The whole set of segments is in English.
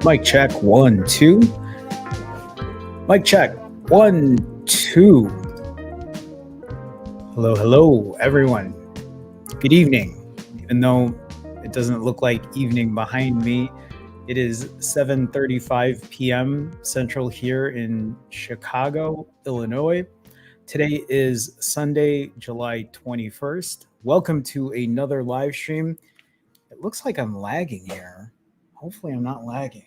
Mic check, 1, 2. Mic check, 1, 2. Hello, hello, everyone. Good evening. Even though it doesn't look like evening behind me, it is 7:35 p.m. Central here in Chicago, Illinois. Today is Sunday, July 21st. Welcome to another live stream. It looks like I'm lagging here. Hopefully I'm not lagging.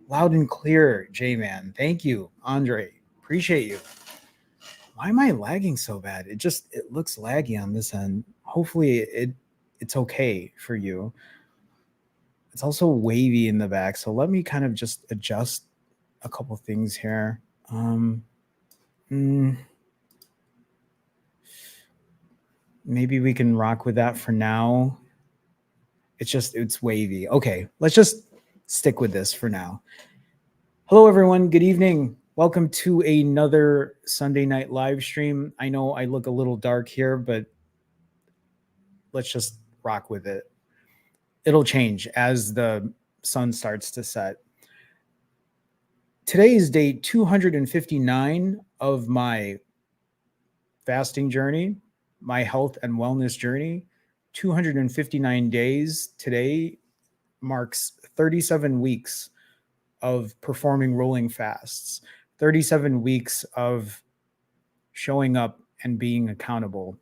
Loud and clear, J-Man. Thank you, Andre. Appreciate you. Why am I lagging so bad? It looks laggy on this end. Hopefully it's okay for you. It's also wavy in the back, so let me kind of just adjust a couple things here. Maybe we can rock with that for now. It's wavy. Okay, let's just stick with this for now. Hello, everyone. Good evening. Welcome to another Sunday night live stream. I know I look a little dark here, but let's just rock with it. It'll change as the sun starts to set. Today is day 259 of my fasting journey, my health and wellness journey. 259 days. Today marks 37 weeks of performing rolling fasts, 37 weeks of showing up and being accountable.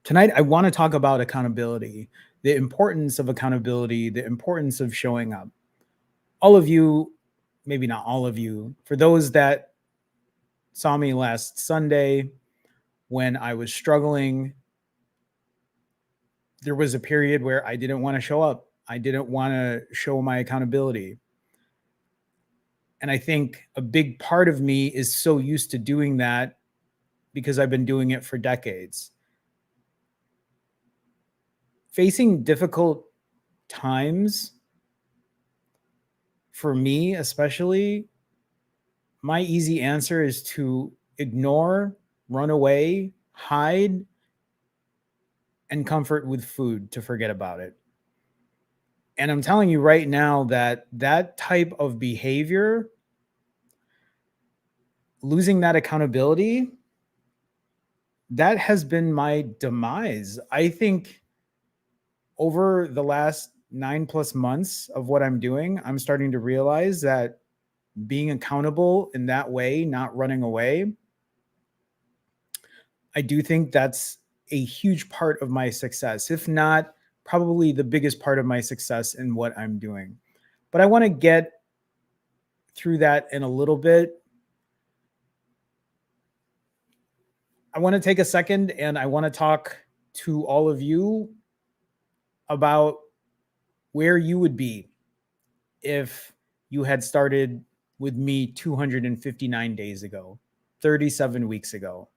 Tonight, I want to talk about accountability, the importance of accountability, the importance of showing up. All of you, maybe not all of you, for those that saw me last Sunday when I was struggling. There was a period where I didn't want to show up. I didn't want to show my accountability. And I think a big part of me is so used to doing that because I've been doing it for decades. Facing difficult times, for me especially, my easy answer is to ignore, run away, hide, and comfort with food to forget about it. And I'm telling you right now that that type of behavior, losing that accountability, that has been my demise. I think over the last 9+ months of what I'm doing, I'm starting to realize that being accountable in that way, not running away, I do think that's a huge part of my success, if not probably the biggest part of my success in what I'm doing. But I want to get through that in a little bit. I want to take a second and I want to talk to all of you about where you would be if you had started with me 259 days ago, 37 weeks ago.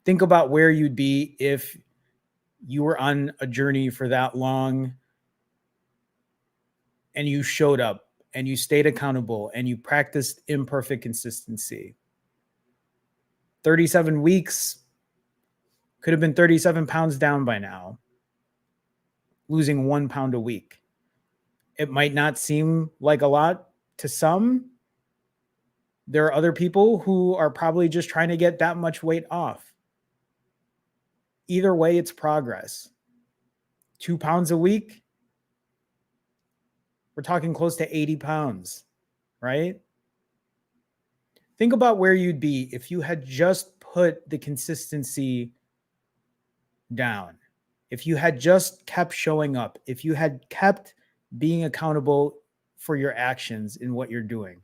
Think about where you'd be if you were on a journey for that long and you showed up and you stayed accountable and you practiced imperfect consistency. 37 weeks could have been 37 pounds down by now, losing 1 pound a week. It might not seem like a lot to some. There are other people who are probably just trying to get that much weight off. Either way, it's progress. 2 pounds a week, we're talking close to 80 pounds, right? Think about where you'd be if you had just put the consistency down, if you had just kept showing up, if you had kept being accountable for your actions in what you're doing.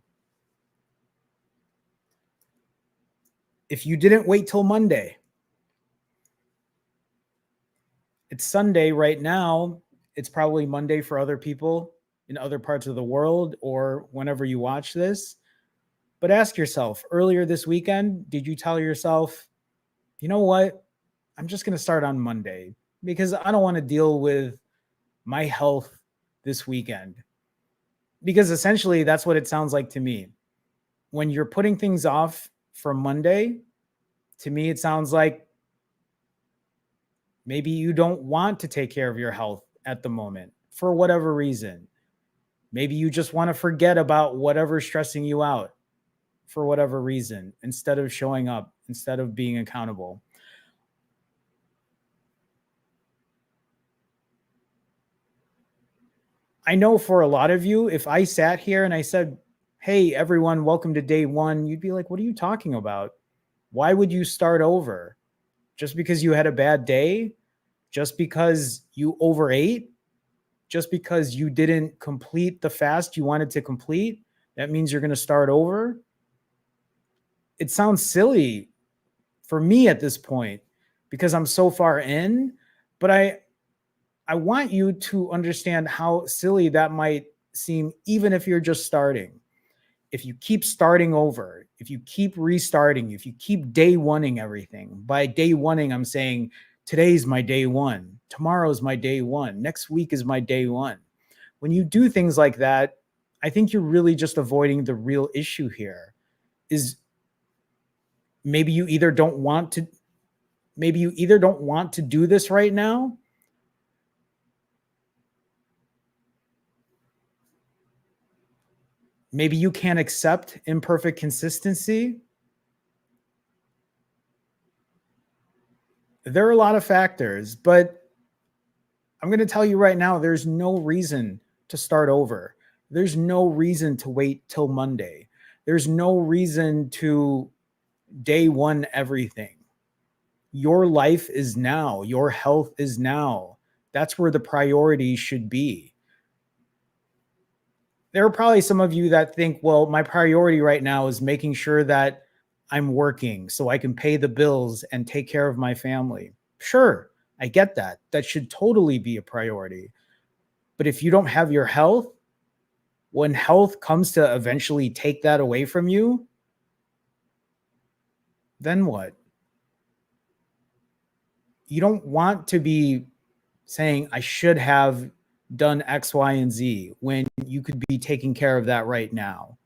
If you didn't wait till Monday, it's Sunday right now. It's probably Monday for other people in other parts of the world or whenever you watch this. But ask yourself, earlier this weekend, did you tell yourself, you know what? I'm just going to start on Monday because I don't want to deal with my health this weekend. Because essentially that's what it sounds like to me. When you're putting things off for Monday, to me, it sounds like maybe you don't want to take care of your health at the moment for whatever reason. Maybe you just want to forget about whatever's stressing you out for whatever reason, instead of showing up, instead of being accountable. I know for a lot of you, if I sat here and I said, hey, everyone, welcome to day one, you'd be like, what are you talking about? Why would you start over? Just because you had a bad day? Just because you overate? Just because you didn't complete the fast you wanted to complete? That means you're going to start over? It sounds silly for me at this point because I'm so far in, but I want you to understand how silly that might seem, even if you're just starting. If you keep starting over, if you keep restarting, if you keep day oneing everything, by day oneing, I'm saying today's my day one, tomorrow's my day one, next week is my day one. When you do things like that, I think you're really just avoiding the real issue here. Is maybe you either don't want to do this right now. Maybe you can't accept imperfect consistency. There are a lot of factors, but I'm going to tell you right now, there's no reason to start over. There's no reason to wait till Monday. There's no reason to day one everything. Your life is now. Your health is now. That's where the priority should be. There are probably some of you that think, well, my priority right now is making sure that I'm working so I can pay the bills and take care of my family. Sure, I get that. That should totally be a priority. But if you don't have your health, when health comes to eventually take that away from you, then what? You don't want to be saying, I should have done X, Y, and Z when you could be taking care of that right now.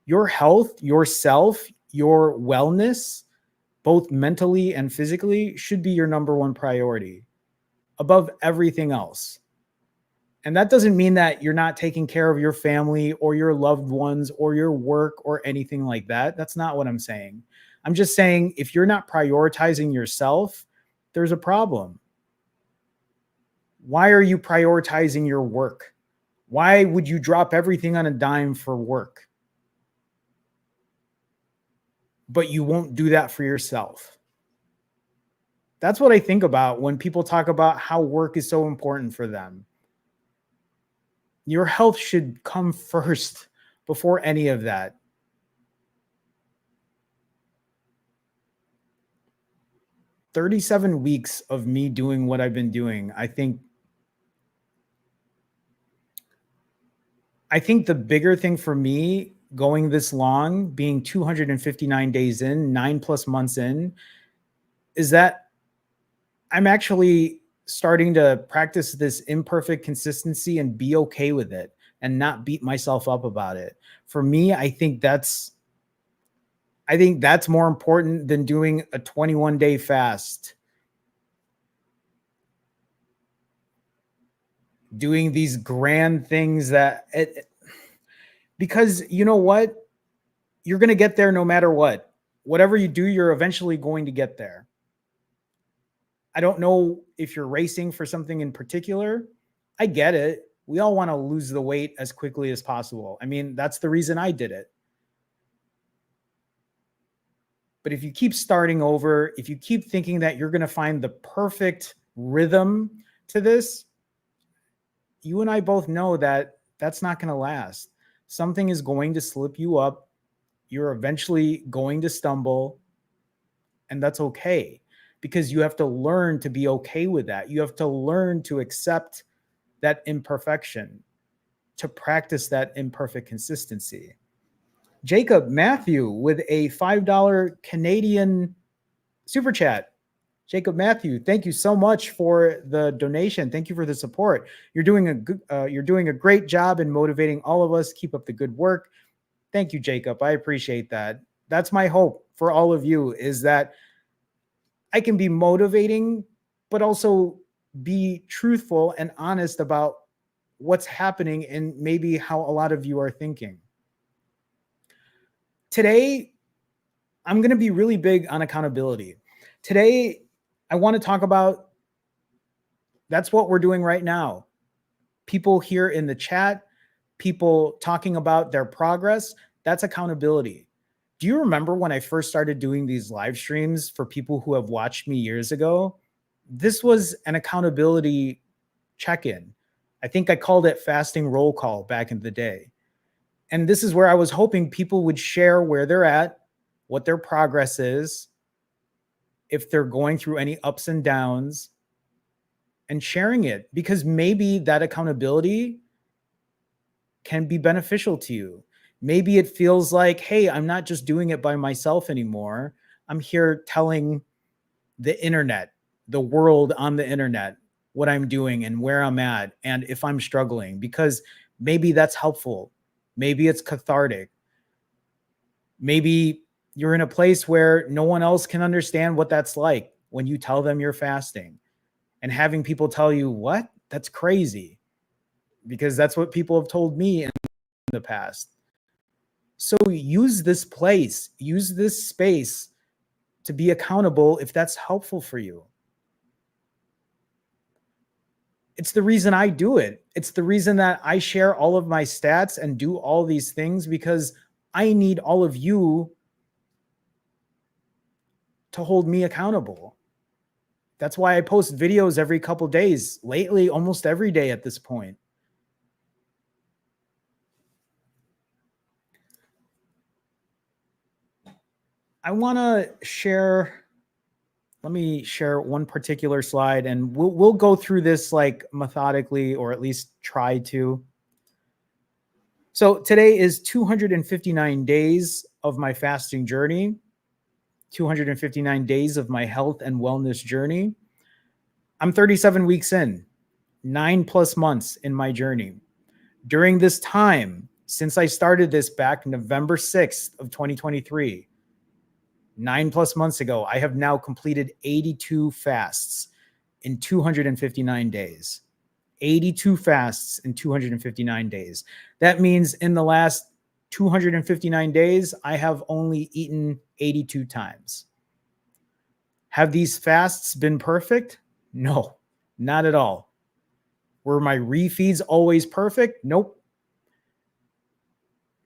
Your health, yourself, your wellness, both mentally and physically, should be your number one priority above everything else. And that doesn't mean that you're not taking care of your family or your loved ones or your work or anything like that. That's not what I'm saying. I'm just saying if you're not prioritizing yourself, there's a problem. Why are you prioritizing your work? Why would you drop everything on a dime for work? But you won't do that for yourself. That's what I think about when people talk about how work is so important for them. Your health should come first before any of that. "37 weeks of me doing what I've been doing, I think the bigger thing for me going this long, being 259 days in, 9+ months in, is that I'm actually starting to practice this imperfect consistency and be okay with it and not beat myself up about it. For me, I think that's more important than doing a 21-day fast. Doing these grand things because you know what? You're going to get there no matter what. Whatever you do, you're eventually going to get there. I don't know if you're racing for something in particular. I get it. We all want to lose the weight as quickly as possible. I mean, that's the reason I did it. But if you keep starting over, if you keep thinking that you're going to find the perfect rhythm to this, you and I both know that that's not going to last. Something is going to slip you up. You're eventually going to stumble, and that's okay because you have to learn to be okay with that. You have to learn to accept that imperfection, to practice that imperfect consistency. Jacob Matthew with a $5 Canadian super chat. Jacob Matthew, thank you so much for the donation. Thank you for the support. You're doing a great job in motivating all of us. Keep up the good work. Thank you, Jacob. I appreciate that. That's my hope for all of you, is that I can be motivating, but also be truthful and honest about what's happening and maybe how a lot of you are thinking. Today, I'm going to be really big on accountability. Today, I want to talk about that's what we're doing right now. People here in the chat, people talking about their progress, that's accountability. Do you remember when I first started doing these live streams for people who have watched me years ago? This was an accountability check-in. I think I called it fasting roll call back in the day. And this is where I was hoping people would share where they're at, what their progress is, if they're going through any ups and downs, and sharing it, because maybe that accountability can be beneficial to you. Maybe it feels like, hey, I'm not just doing it by myself anymore. I'm here telling the internet, the world on the internet, what I'm doing and where I'm at, and if I'm struggling, because maybe that's helpful. Maybe it's cathartic. Maybe you're in a place where no one else can understand what that's like when you tell them you're fasting, and having people tell you, what? That's crazy. Because that's what people have told me in the past. So use this place, use this space to be accountable if that's helpful for you. It's the reason I do it. It's the reason that I share all of my stats and do all these things, because I need all of you to hold me accountable. That's why I post videos every couple days, lately almost every day at this point. I want to share. Let me share one particular slide, and we'll go through this like methodically, or at least try to. So today is 259 days of my fasting journey, 259 days of my health and wellness journey. I'm 37 weeks in, 9+ months in my journey. During this time, since I started this back November 6th of 2023, 9+ months ago, I have now completed 82 fasts in 259 days. 82 fasts in 259 days. That means in the last 259 days, I have only eaten 82 times. Have these fasts been perfect? No, not at all. Were my refeeds always perfect? Nope.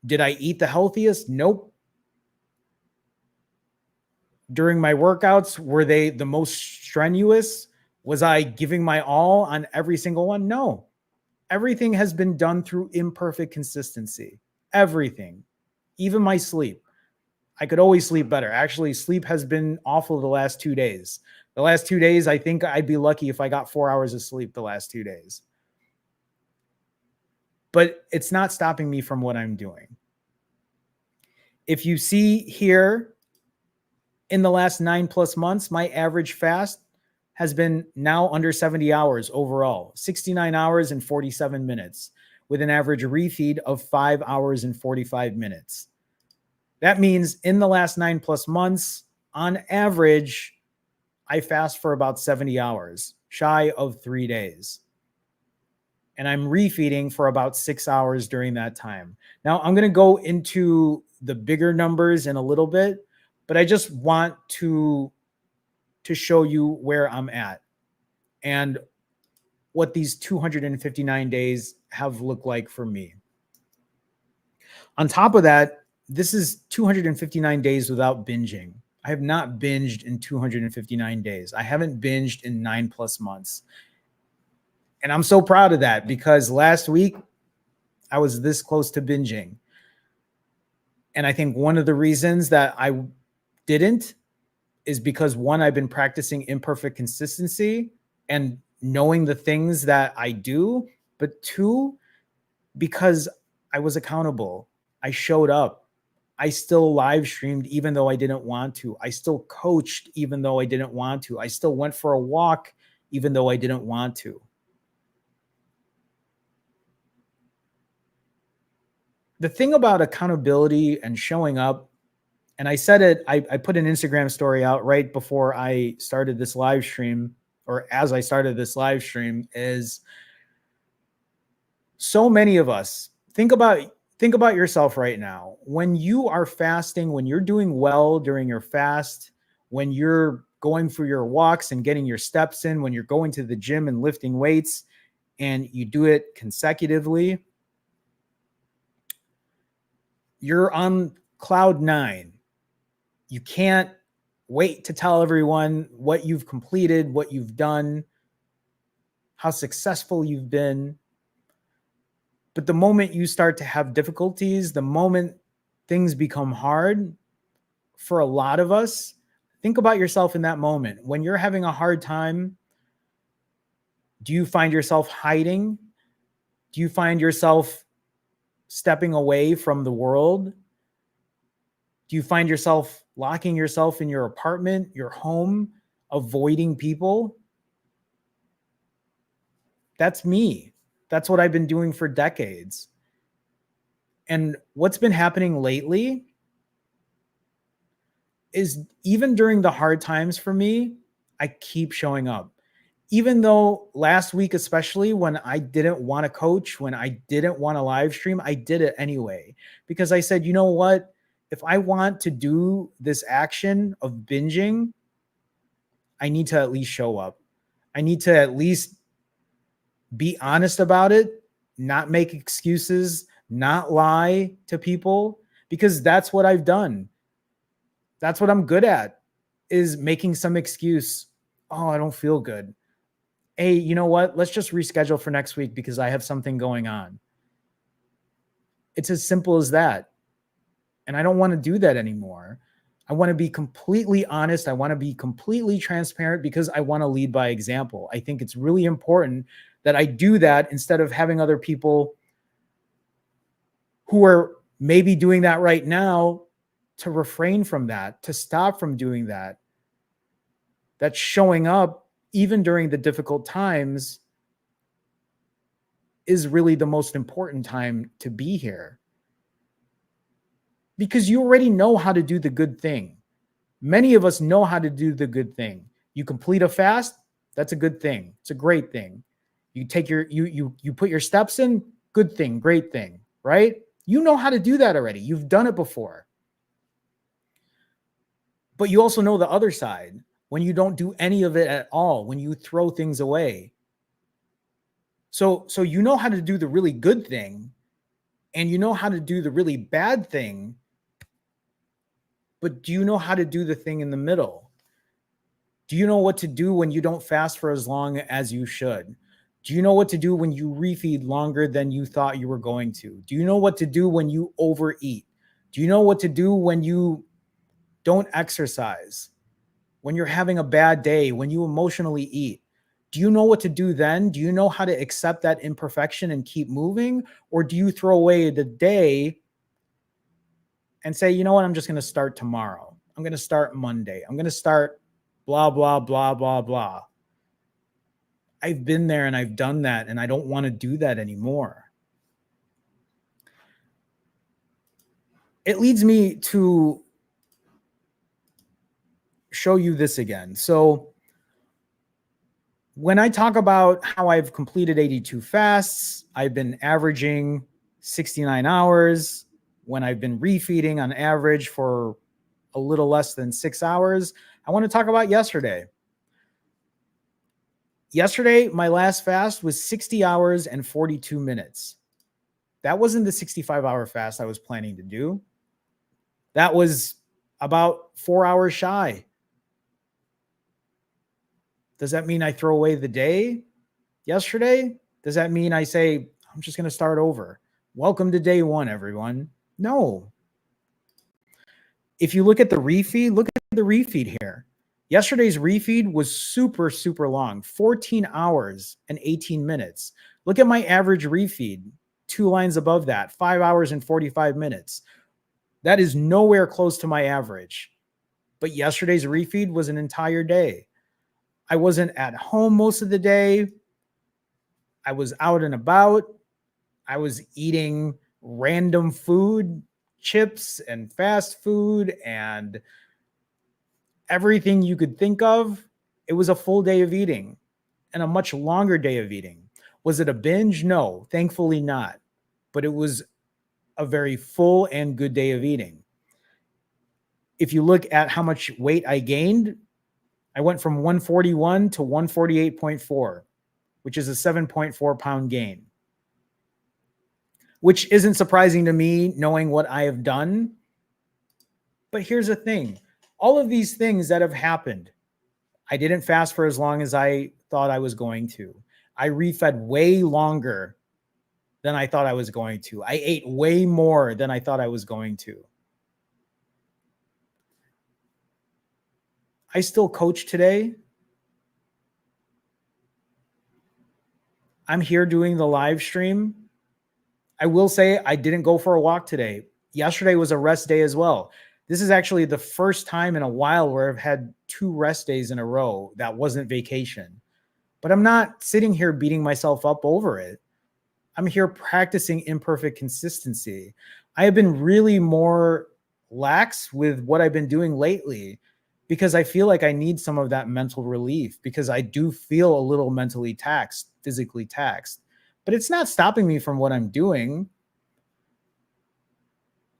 Did I eat the healthiest? Nope. During my workouts, were they the most strenuous? Was I giving my all on every single one? No. Everything has been done through imperfect consistency. Everything. Even my sleep. I could always sleep better. Actually, sleep has been awful the last 2 days. The last 2 days, I think I'd be lucky if I got 4 hours of sleep the last 2 days. But it's not stopping me from what I'm doing. If you see here, in the last 9+ months, my average fast has been now under 70 hours overall, 69 hours and 47 minutes, with an average refeed of 5 hours and 45 minutes. That means in the last 9+ months, on average, I fast for about 70 hours, shy of 3 days. And I'm refeeding for about 6 hours during that time. Now, I'm going to go into the bigger numbers in a little bit, but I just want to show you where I'm at and what these 259 days have looked like for me. On top of that, this is 259 days without binging. I have not binged in 259 days. I haven't binged in 9+ months. And I'm so proud of that because last week I was this close to binging. And I think one of the reasons that I didn't is because one, I've been practicing imperfect consistency and knowing the things that I do, but two, because I was accountable. I showed up. I still live streamed even though I didn't want to. I still coached even though I didn't want to. I still went for a walk even though I didn't want to. The thing about accountability and showing up, and I said it, I put an Instagram story out right before I started this live stream, or as I started this live stream, is so many of us think about yourself right now. When you are fasting, when you're doing well during your fast, when you're going for your walks and getting your steps in, when you're going to the gym and lifting weights and you do it consecutively, you're on cloud 9. You can't wait to tell everyone what you've completed, what you've done, how successful you've been. But the moment you start to have difficulties, the moment things become hard, for a lot of us, think about yourself in that moment. When you're having a hard time, do you find yourself hiding? Do you find yourself stepping away from the world? Do you find yourself locking yourself in your apartment, your home, avoiding people? That's me. That's what I've been doing for decades. And what's been happening lately is even during the hard times for me, I keep showing up. Even though last week, especially when I didn't want to coach, when I didn't want to live stream, I did it anyway. Because I said, you know what? If I want to do this action of binging, I need to at least show up. I need to at least be honest about it, not make excuses, not lie to people, because that's what I've done. That's what I'm good at, is making some excuse. Oh, I don't feel good. Hey, you know what? Let's just reschedule for next week because I have something going on. It's as simple as that. And I don't want to do that anymore. I want to be completely honest. I want to be completely transparent because I want to lead by example. I think it's really important that I do that instead of having other people who are maybe doing that right now to refrain from that, to stop from doing that. That's showing up even during the difficult times is really the most important time to be here. Because you already know how to do the good thing. Many of us know how to do the good thing. You complete a fast, that's a good thing. It's a great thing. You take your you put your steps in, good thing, great thing, right? You know how to do that already. You've done it before. But you also know the other side, when you don't do any of it at all, when you throw things away. So you know how to do the really good thing and you know how to do the really bad thing, but do you know how to do the thing in the middle? Do you know what to do when you don't fast for as long as you should? Do you know what to do when you refeed longer than you thought you were going to? Do you know what to do when you overeat? Do you know what to do when you don't exercise? When you're having a bad day, when you emotionally eat? Do you know what to do then? Do you know how to accept that imperfection and keep moving? Or do you throw away the day and say, you know what, I'm just going to start tomorrow. I'm going to start Monday. I'm going to start blah, blah, blah, blah, blah. I've been there and I've done that, and I don't want to do that anymore. It leads me to show you this again. So when I talk about how I've completed 82 fasts, I've been averaging 69 hours. When I've been refeeding on average for a little less than 6 hours, I want to talk about yesterday. Yesterday, my last fast was 60 hours and 42 minutes. That wasn't the 65-hour fast I was planning to do. That was about 4 hours shy. Does that mean I throw away the day yesterday? Does that mean I say, I'm just going to start over? Welcome to day one, everyone. No. If you look at the refeed here. Yesterday's refeed was super, super long, 14 hours and 18 minutes. Look at my average refeed, 2 lines above that, 5 hours and 45 minutes. That is nowhere close to my average. But yesterday's refeed was an entire day. I wasn't at home most of the day. I was out and about. I was eating random food, chips and fast food and everything you could think of. It was a full day of eating and a much longer day of eating. Was it a binge? No, thankfully not. But it was a very full and good day of eating. If you look at how much weight I gained, I went from 141 to 148.4, which is a 7.4 pound gain, which isn't surprising to me knowing what I have done. But here's the thing. All of these things that have happened, I didn't fast for as long as I thought I was going to. I refed way longer than I thought I was going to. I ate way more than I thought I was going to. I still coach today. I'm here doing the live stream. I will say I didn't go for a walk today. Yesterday was a rest day as well. This is actually the first time in a while where I've had 2 rest days in a row that wasn't vacation. But I'm not sitting here beating myself up over it. I'm here practicing imperfect consistency. I have been really more lax with what I've been doing lately because I feel like I need some of that mental relief because I do feel a little mentally taxed, physically taxed. But it's not stopping me from what I'm doing.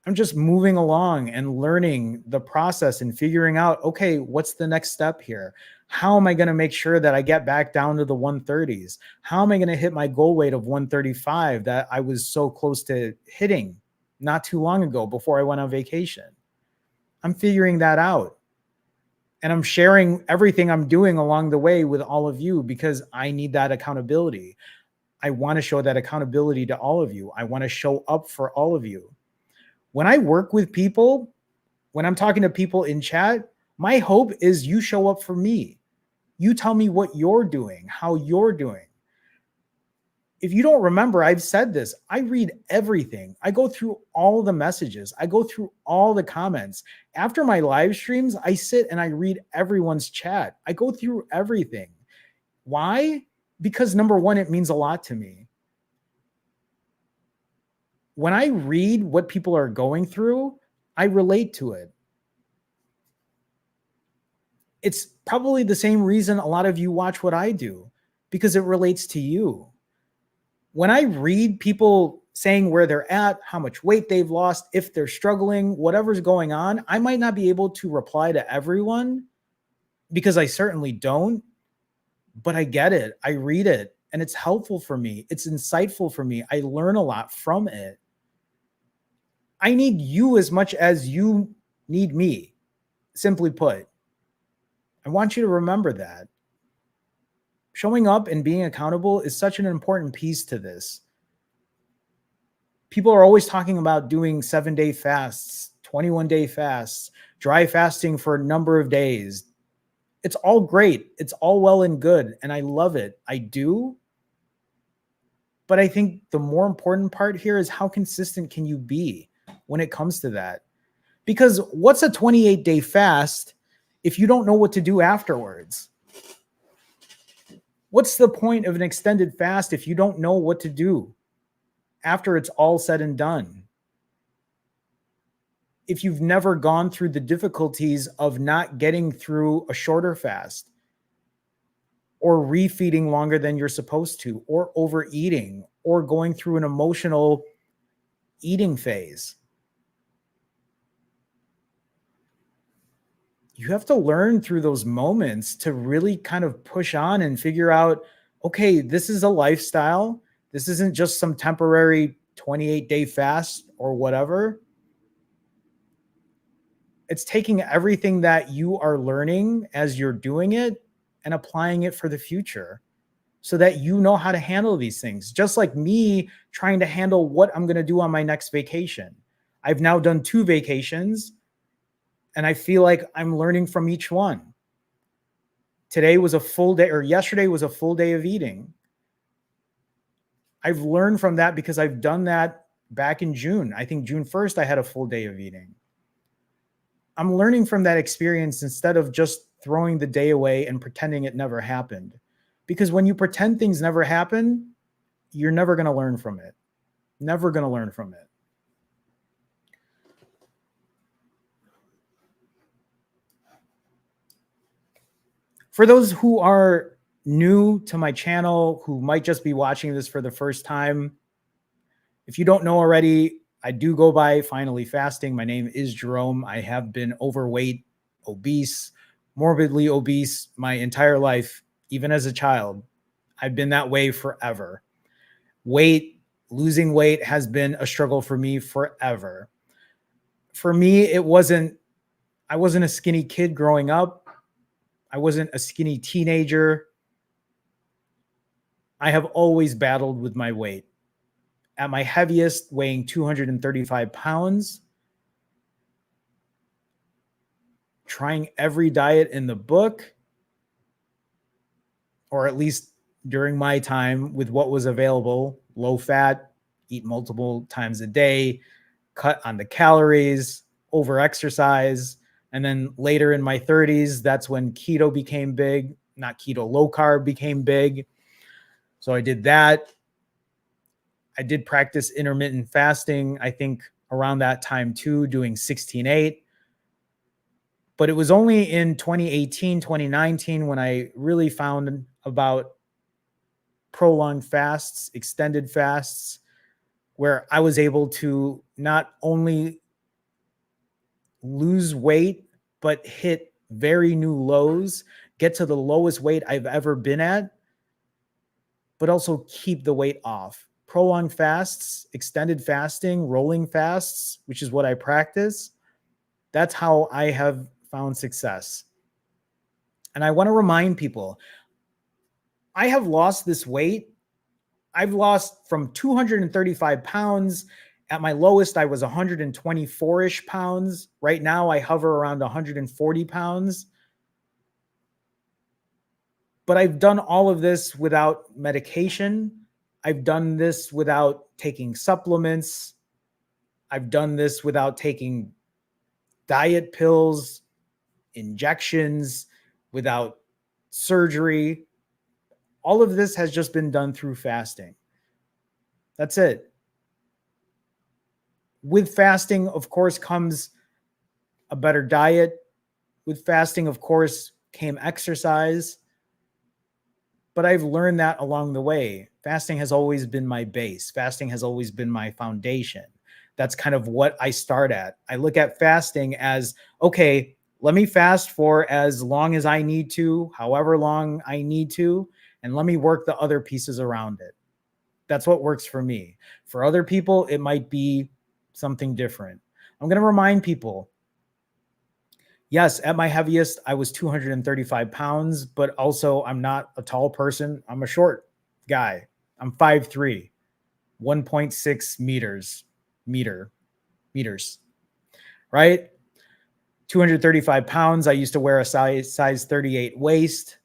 I'm just moving along and learning the process and figuring out, okay, what's the next step here? How am I going to make sure that I get back down to the 130s? How am I going to hit my goal weight of 135 that I was so close to hitting not too long ago before I went on vacation? I'm figuring that out. And I'm sharing everything I'm doing along the way with all of you because I need that accountability. I want to show that accountability to all of you. I want to show up for all of you. When I work with people, When I'm talking to people in chat, my hope is you show up for me. You tell me what you're doing, how you're doing. If you don't remember, I've said this. I read everything. I go through all the messages. I go through all the comments. After my live streams, I sit and I read everyone's chat. I go through everything. Why? Because number one, it means a lot to me. When I read what people are going through, I relate to it. It's probably the same reason a lot of you watch what I do, because it relates to you. When I read people saying where they're at, how much weight they've lost, if they're struggling, whatever's going on, I might not be able to reply to everyone because I certainly don't, but I get it. I read it and it's helpful for me. It's insightful for me. I learn a lot from it. I need you as much as you need me, simply put. I want you to remember that. Showing up and being accountable is such an important piece to this. People are always talking about doing 7-day fasts, 21-day fasts, dry fasting for a number of days. It's all great. It's all well and good. And I love it. I do. But I think the more important part here is how consistent can you be when it comes to that? Because what's a 28-day fast if you don't know what to do afterwards? What's the point of an extended fast if you don't know what to do after it's all said and done? If you've never gone through the difficulties of not getting through a shorter fast, or refeeding longer than you're supposed to, or overeating, or going through an emotional eating phase. You have to learn through those moments to really kind of push on and figure out, okay, this is a lifestyle. This isn't just some temporary 28-day fast or whatever. It's taking everything that you are learning as you're doing it and applying it for the future so that you know how to handle these things. Just like me trying to handle what I'm going to do on my next vacation. I've now done 2 vacations and I feel like I'm learning from each one. Today was a full day, or yesterday was a full day of eating. I've learned from that because I've done that back in June. I think June 1st, I had a full day of eating. I'm learning from that experience instead of just throwing the day away and pretending it never happened. Because when you pretend things never happen, you're never going to learn from it. Never going to learn from it. For those who are new to my channel, who might just be watching this for the first time, if you don't know already, I do go by Finally Fasting. My name is Jerome. I have been overweight, obese, morbidly obese my entire life, even as a child. I've been that way forever. Losing weight has been a struggle for me forever. For me, I wasn't a skinny kid growing up. I wasn't a skinny teenager. I have always battled with my weight. At my heaviest, weighing 235 pounds, trying every diet in the book, or at least during my time with what was available, low fat, eat multiple times a day, cut on the calories, over exercise. And then later in my 30s, that's when keto became big, not keto, low carb became big. So I did that. I did practice intermittent fasting, I think around that time too, doing 16/8. But it was only in 2018, 2019 when I really found about prolonged fasts, extended fasts, where I was able to not only lose weight, but hit very new lows, get to the lowest weight I've ever been at, but also keep the weight off. Prolonged fasts, extended fasting, rolling fasts, which is what I practice. That's how I have found success. And I want to remind people, I have lost this weight. I've lost from 235 pounds At my lowest, I was 124-ish pounds. Right now, I hover around 140 pounds. But I've done all of this without medication. I've done this without taking supplements. I've done this without taking diet pills, injections, without surgery. All of this has just been done through fasting. That's it. With fasting, of course, comes a better diet. With fasting, of course, came exercise. But I've learned that along the way. Fasting has always been my base. Fasting has always been my foundation. That's kind of what I start at. I look at fasting as, okay, let me fast for as long as I need to, however long I need to, and let me work the other pieces around it. That's what works for me. For other people, it might be something different. I'm going to remind people, yes, at my heaviest, I was 235 pounds, but also I'm not a tall person. I'm a short guy. I'm 5'3", 1.6 meters, right? 235 pounds. I used to wear a size 38 waist.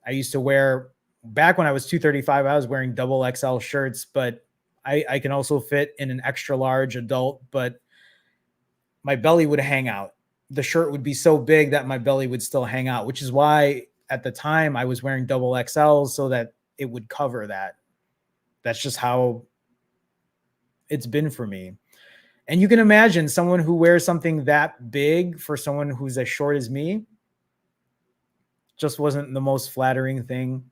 I used to wear, back when I was 235, I was wearing double XL shirts, but I can also fit in an extra large adult, but my belly would hang out. The shirt would be so big that my belly would still hang out, which is why at the time I was wearing double XLs so that it would cover that. That's just how it's been for me. And you can imagine someone who wears something that big for someone who's as short as me just wasn't the most flattering thing.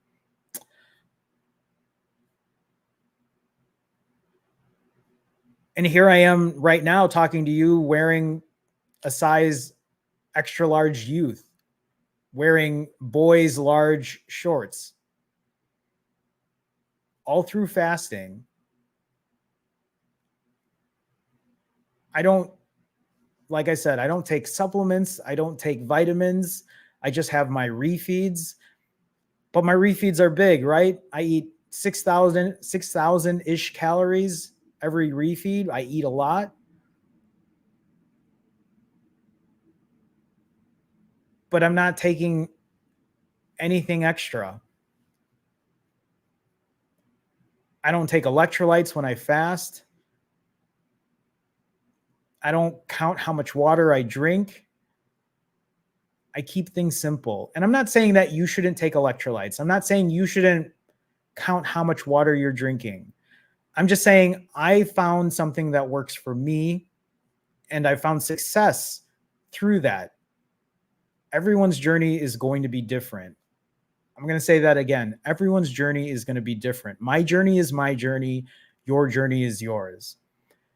And here I am right now talking to you wearing a size extra large youth, wearing boys' large shorts, all through fasting. I don't, like I said, I don't take supplements. I don't take vitamins. I just have my refeeds. But my refeeds are big, right? I eat 6,000-ish calories every refeed. I eat a lot. But I'm not taking anything extra. I don't take electrolytes when I fast. I don't count how much water I drink. I keep things simple. And I'm not saying that you shouldn't take electrolytes. I'm not saying you shouldn't count how much water you're drinking. I'm just saying I found something that works for me and I found success through that. Everyone's journey is going to be different. I'm going to say that again. Everyone's journey is going to be different. My journey is my journey. Your journey is yours.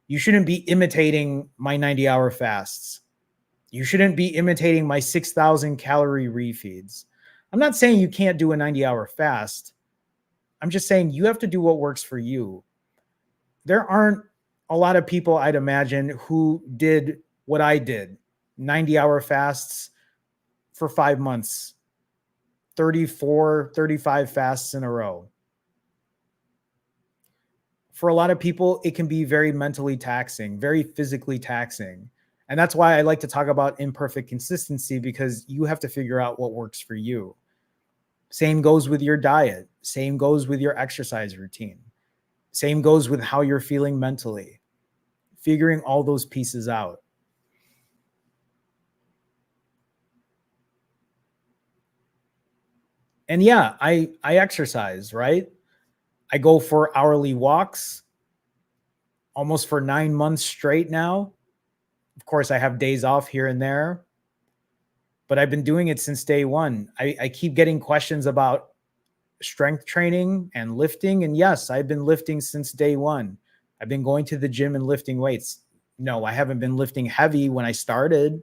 You shouldn't be imitating my 90-hour fasts. You shouldn't be imitating my 6,000 calorie refeeds. I'm not saying you can't do a 90-hour fast. I'm just saying you have to do what works for you. There aren't a lot of people, I'd imagine, who did what I did, 90-hour fasts for 5 months, 34, 35 fasts in a row. For a lot of people, it can be very mentally taxing, very physically taxing. And that's why I like to talk about imperfect consistency, because you have to figure out what works for you. Same goes with your diet. Same goes with your exercise routine. Same goes with how you're feeling mentally. Figuring all those pieces out. And yeah, I exercise, right? I go for hourly walks almost for 9 months straight now. Of course, I have days off here and there, but I've been doing it since day one. I keep getting questions about strength training and lifting. And yes, I've been lifting since day one. I've been going to the gym and lifting weights. No, I haven't been lifting heavy when I started.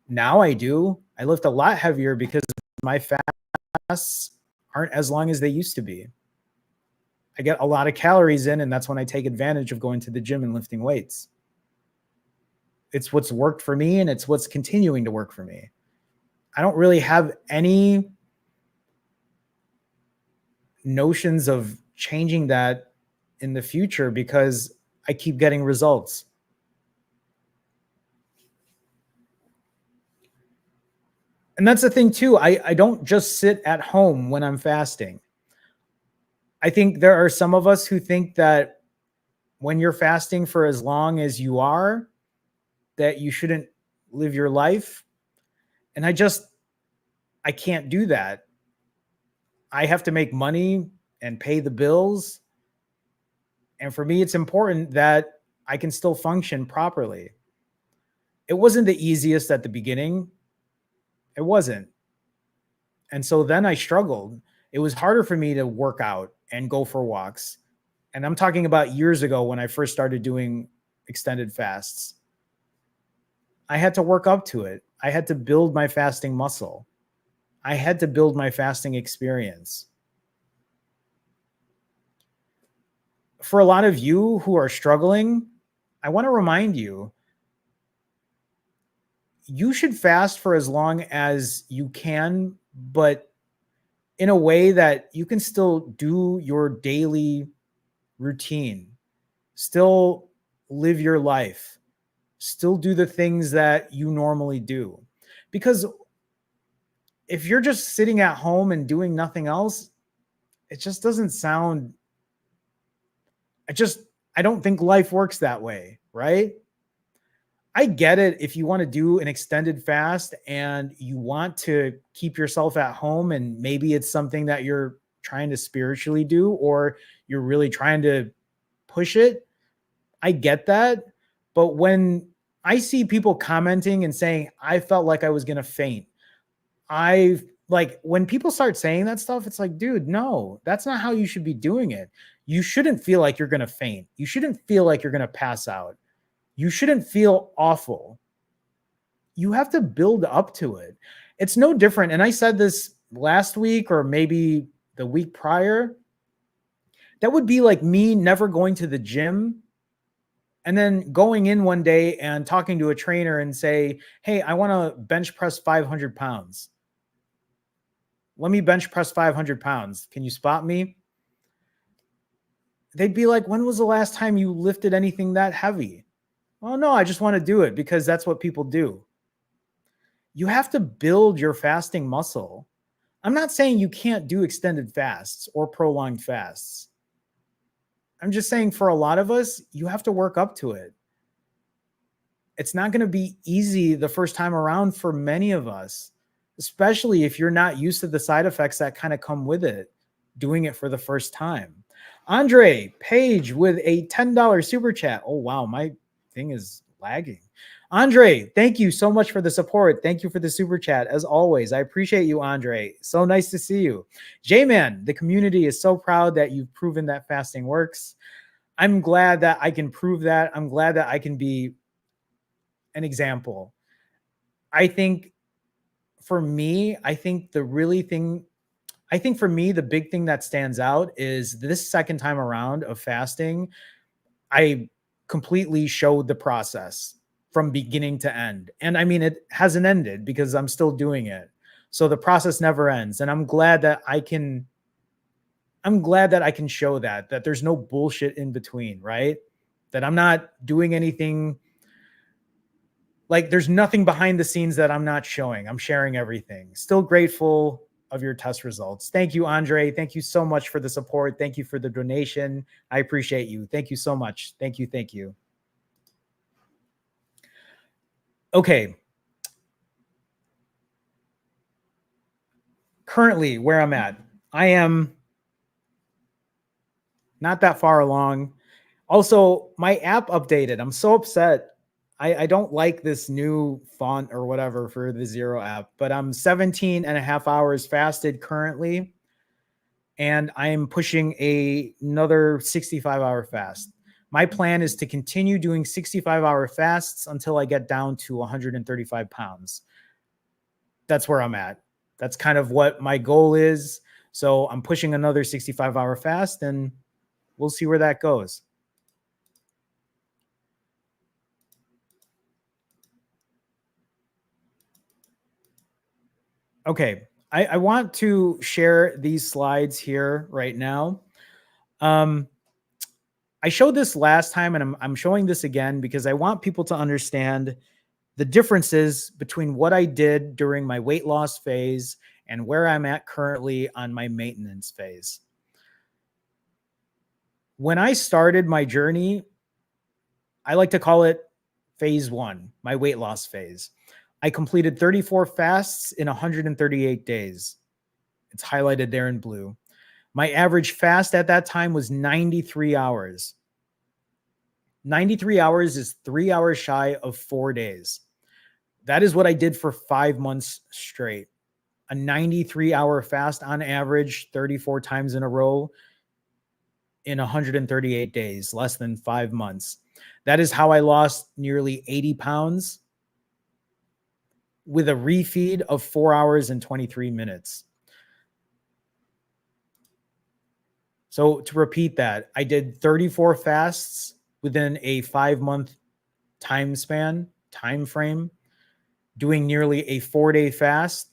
Now I do. I lift a lot heavier because my fasts aren't as long as they used to be. I get a lot of calories in, and that's when I take advantage of going to the gym and lifting weights. It's what's worked for me, and it's what's continuing to work for me. I don't really have any notions of changing that in the future, because I keep getting results. And that's the thing too. I don't just sit at home when I'm fasting. I think there are some of us who think that when you're fasting for as long as you are, that you shouldn't live your life. And I can't do that. I have to make money and pay the bills. And for me, it's important that I can still function properly. It wasn't the easiest at the beginning. It wasn't. And so then I struggled. It was harder for me to work out and go for walks. And I'm talking about years ago when I first started doing extended fasts. I had to work up to it. I had to build my fasting muscle. I had to build my fasting experience. For a lot of you who are struggling, I want to remind you, you should fast for as long as you can, but in a way that you can still do your daily routine, still live your life, still do the things that you normally do. Because if you're just sitting at home and doing nothing else, it just doesn't sound, I just, I don't think life works that way, right? I get it if you want to do an extended fast and you want to keep yourself at home, and maybe it's something that you're trying to spiritually do, or you're really trying to push it. I get that. But when I see people commenting and saying, I felt like I was going to faint, I like when people start saying that stuff, it's like, dude, no, that's not how you should be doing it. You shouldn't feel like you're going to faint. You shouldn't feel like you're going to pass out. You shouldn't feel awful. You have to build up to it. It's no different. And I said this last week or maybe the week prior. That would be like me never going to the gym and then going in one day and talking to a trainer and say, hey, I want to bench press 500 pounds. Let me bench press 500 pounds. Can you spot me? They'd be like, when was the last time you lifted anything that heavy? Oh, no, I just want to do it because that's what people do. You have to build your fasting muscle. I'm not saying you can't do extended fasts or prolonged fasts. I'm just saying for a lot of us, you have to work up to it. It's not going to be easy the first time around for many of us, especially if you're not used to the side effects that kind of come with it, doing it for the first time. Andre Page with a $10 super chat. Oh, wow. My thing is lagging. Andre, thank you so much for the support. Thank you for the super chat. As always, I appreciate you, Andre. So nice to see you. J-Man, the community is so proud that you've proven that fasting works. I'm glad that I can prove that. I'm glad that I can be an example. I think for me, I think for me, the big thing that stands out is this second time around of fasting, I completely showed the process from beginning to end. And I mean, it hasn't ended because I'm still doing it. So the process never ends. And I'm glad that I can show that there's no bullshit in between, right? That I'm not doing anything, like there's nothing behind the scenes that I'm not showing. I'm sharing everything. Still grateful of your test results. Thank you, Andre. Thank you so much for the support. Thank you for the donation. I appreciate you. Thank you so much. Thank you. Thank you. Okay. Currently, where I'm at, I am not that far along. Also, my app updated. I'm so upset. I don't like this new font or whatever for the Zero app, but I'm 17 and a half hours fasted currently. And I'm pushing another 65-hour fast. My plan is to continue doing 65-hour fasts until I get down to 135 pounds. That's where I'm at. That's kind of what my goal is. So I'm pushing another 65-hour fast, and we'll see where that goes. Okay, I want to share these slides here right now. I showed this last time, and I'm showing this again because I want people to understand the differences between what I did during my weight loss phase and where I'm at currently on my maintenance phase. When I started my journey, I like to call it phase one, my weight loss phase. I completed 34 fasts in 138 days. It's highlighted there in blue. My average fast at that time was 93 hours. 93 hours is 3 hours shy of 4 days. That is what I did for 5 months straight. A 93-hour fast on average, 34 times in a row in 138 days, less than 5 months. That is how I lost nearly 80 pounds with a refeed of 4 hours and 23 minutes. So to repeat that, I did 34 fasts within a 5-month time frame, doing nearly a 4-day fast,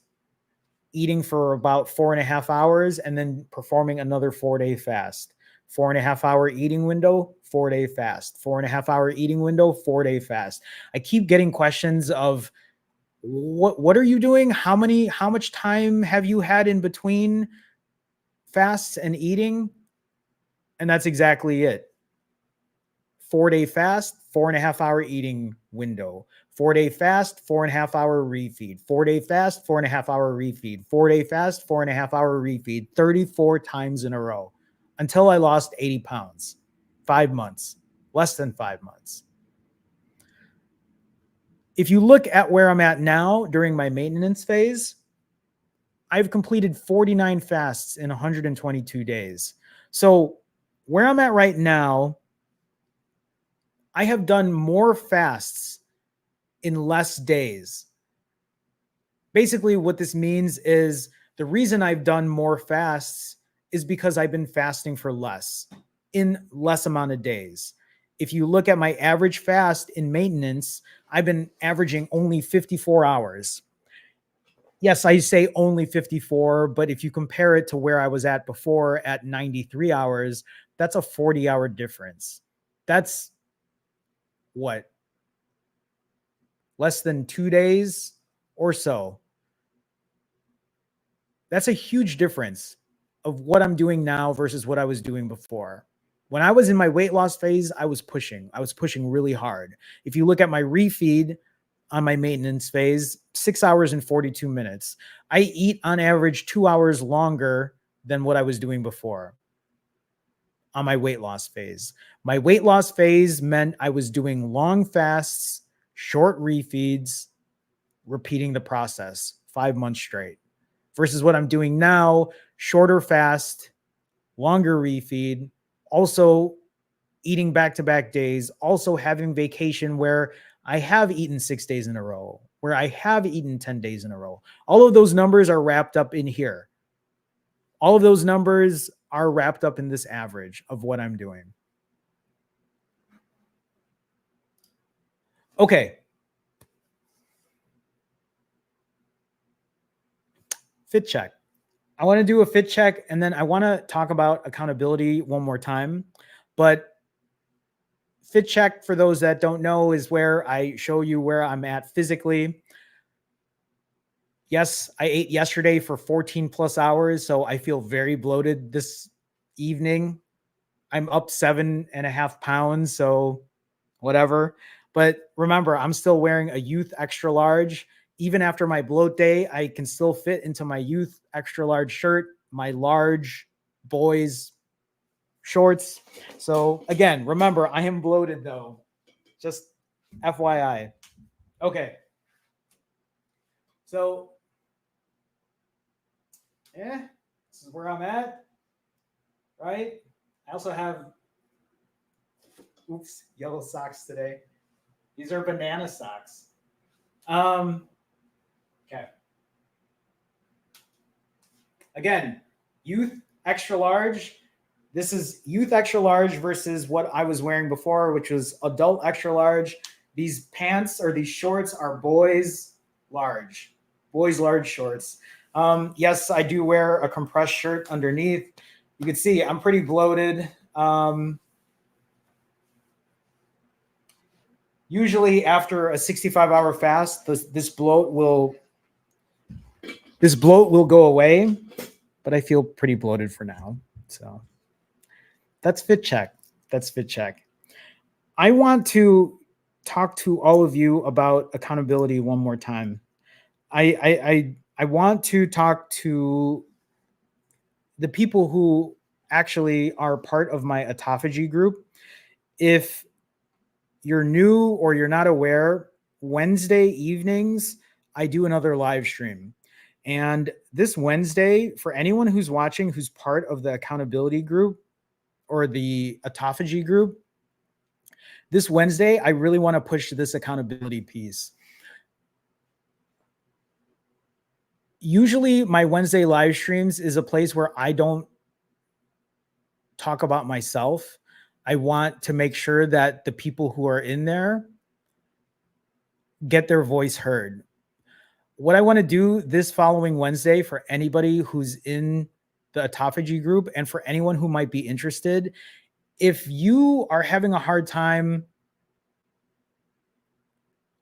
eating for about 4.5 hours, and then performing another 4-day fast. 4.5 hour eating window, 4-day fast. 4.5 hour eating window, 4-day fast. I keep getting questions of what are you doing? How much time have you had in between fasts and eating? And that's exactly it. 4-day fast, 4.5 hour eating window. 4-day fast, 4.5 hour refeed. 4-day fast, 4.5 hour refeed. 4-day fast, 4.5 hour refeed. 34 times in a row until I lost 80 pounds. 5 months, less than 5 months. If you look at where I'm at now during my maintenance phase, I've completed 49 fasts in 122 days. So where I'm at right now, I have done more fasts in less days. Basically, what this means is the reason I've done more fasts is because I've been fasting for less in less amount of days. If you look at my average fast in maintenance, I've been averaging only 54 hours. Yes, I say only 54, but if you compare it to where I was at before at 93 hours, that's a 40-hour difference. That's what? Less than 2 days or so. That's a huge difference of what I'm doing now versus what I was doing before. When I was in my weight loss phase, I was pushing really hard. If you look at my refeed on my maintenance phase, 6 hours and 42 minutes. I eat on average 2 hours longer than what I was doing before on my weight loss phase. My weight loss phase meant I was doing long fasts, short refeeds, repeating the process 5 months straight, versus what I'm doing now, shorter fast, longer refeed, also eating back-to-back days, also having vacation where I have eaten 6 days in a row, where I have eaten 10 days in a row. All of those numbers are wrapped up in here. All of those numbers are wrapped up in this average of what I'm doing. Okay. Fit check. I want to do a fit check, and then I want to talk about accountability one more time. But fit check, for those that don't know, is where I show you where I'm at physically. Yes, I ate yesterday for 14 plus hours, so I feel very bloated this evening. I'm up 7.5 pounds, so whatever. But remember, I'm still wearing a youth extra large. Even after my bloat day, I can still fit into my youth extra large shirt, my large boys shorts. So again, remember, I am bloated though. Just FYI. Okay. So, yeah, this is where I'm at, right? I also have, yellow socks today. These are banana socks. Okay. Again, youth extra large. This is youth extra large versus what I was wearing before, which was adult extra large. These pants or these shorts are boys large shorts. Yes, I do wear a compressed shirt underneath. You can see I'm pretty bloated. Usually after a 65-hour fast, this bloat will go away, but I feel pretty bloated for now. So that's fit check. That's fit check. I want to talk to all of you about accountability one more time. I want to talk to the people who actually are part of my autophagy group. If you're new or you're not aware, Wednesday evenings, I do another live stream. And this Wednesday, for anyone who's watching who's part of the accountability group or the autophagy group, this Wednesday, I really want to push this accountability piece. Usually, my Wednesday live streams is a place where I don't talk about myself. I want to make sure that the people who are in there get their voice heard. What I want to do this following Wednesday for anybody who's in the autophagy group and for anyone who might be interested, if you are having a hard time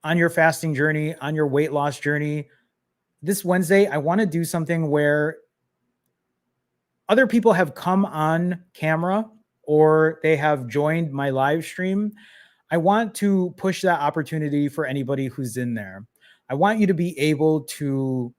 on your fasting journey, on your weight loss journey, this Wednesday, I want to do something where other people have come on camera or they have joined my live stream. I want to push that opportunity for anybody who's in there. I want you to be able to,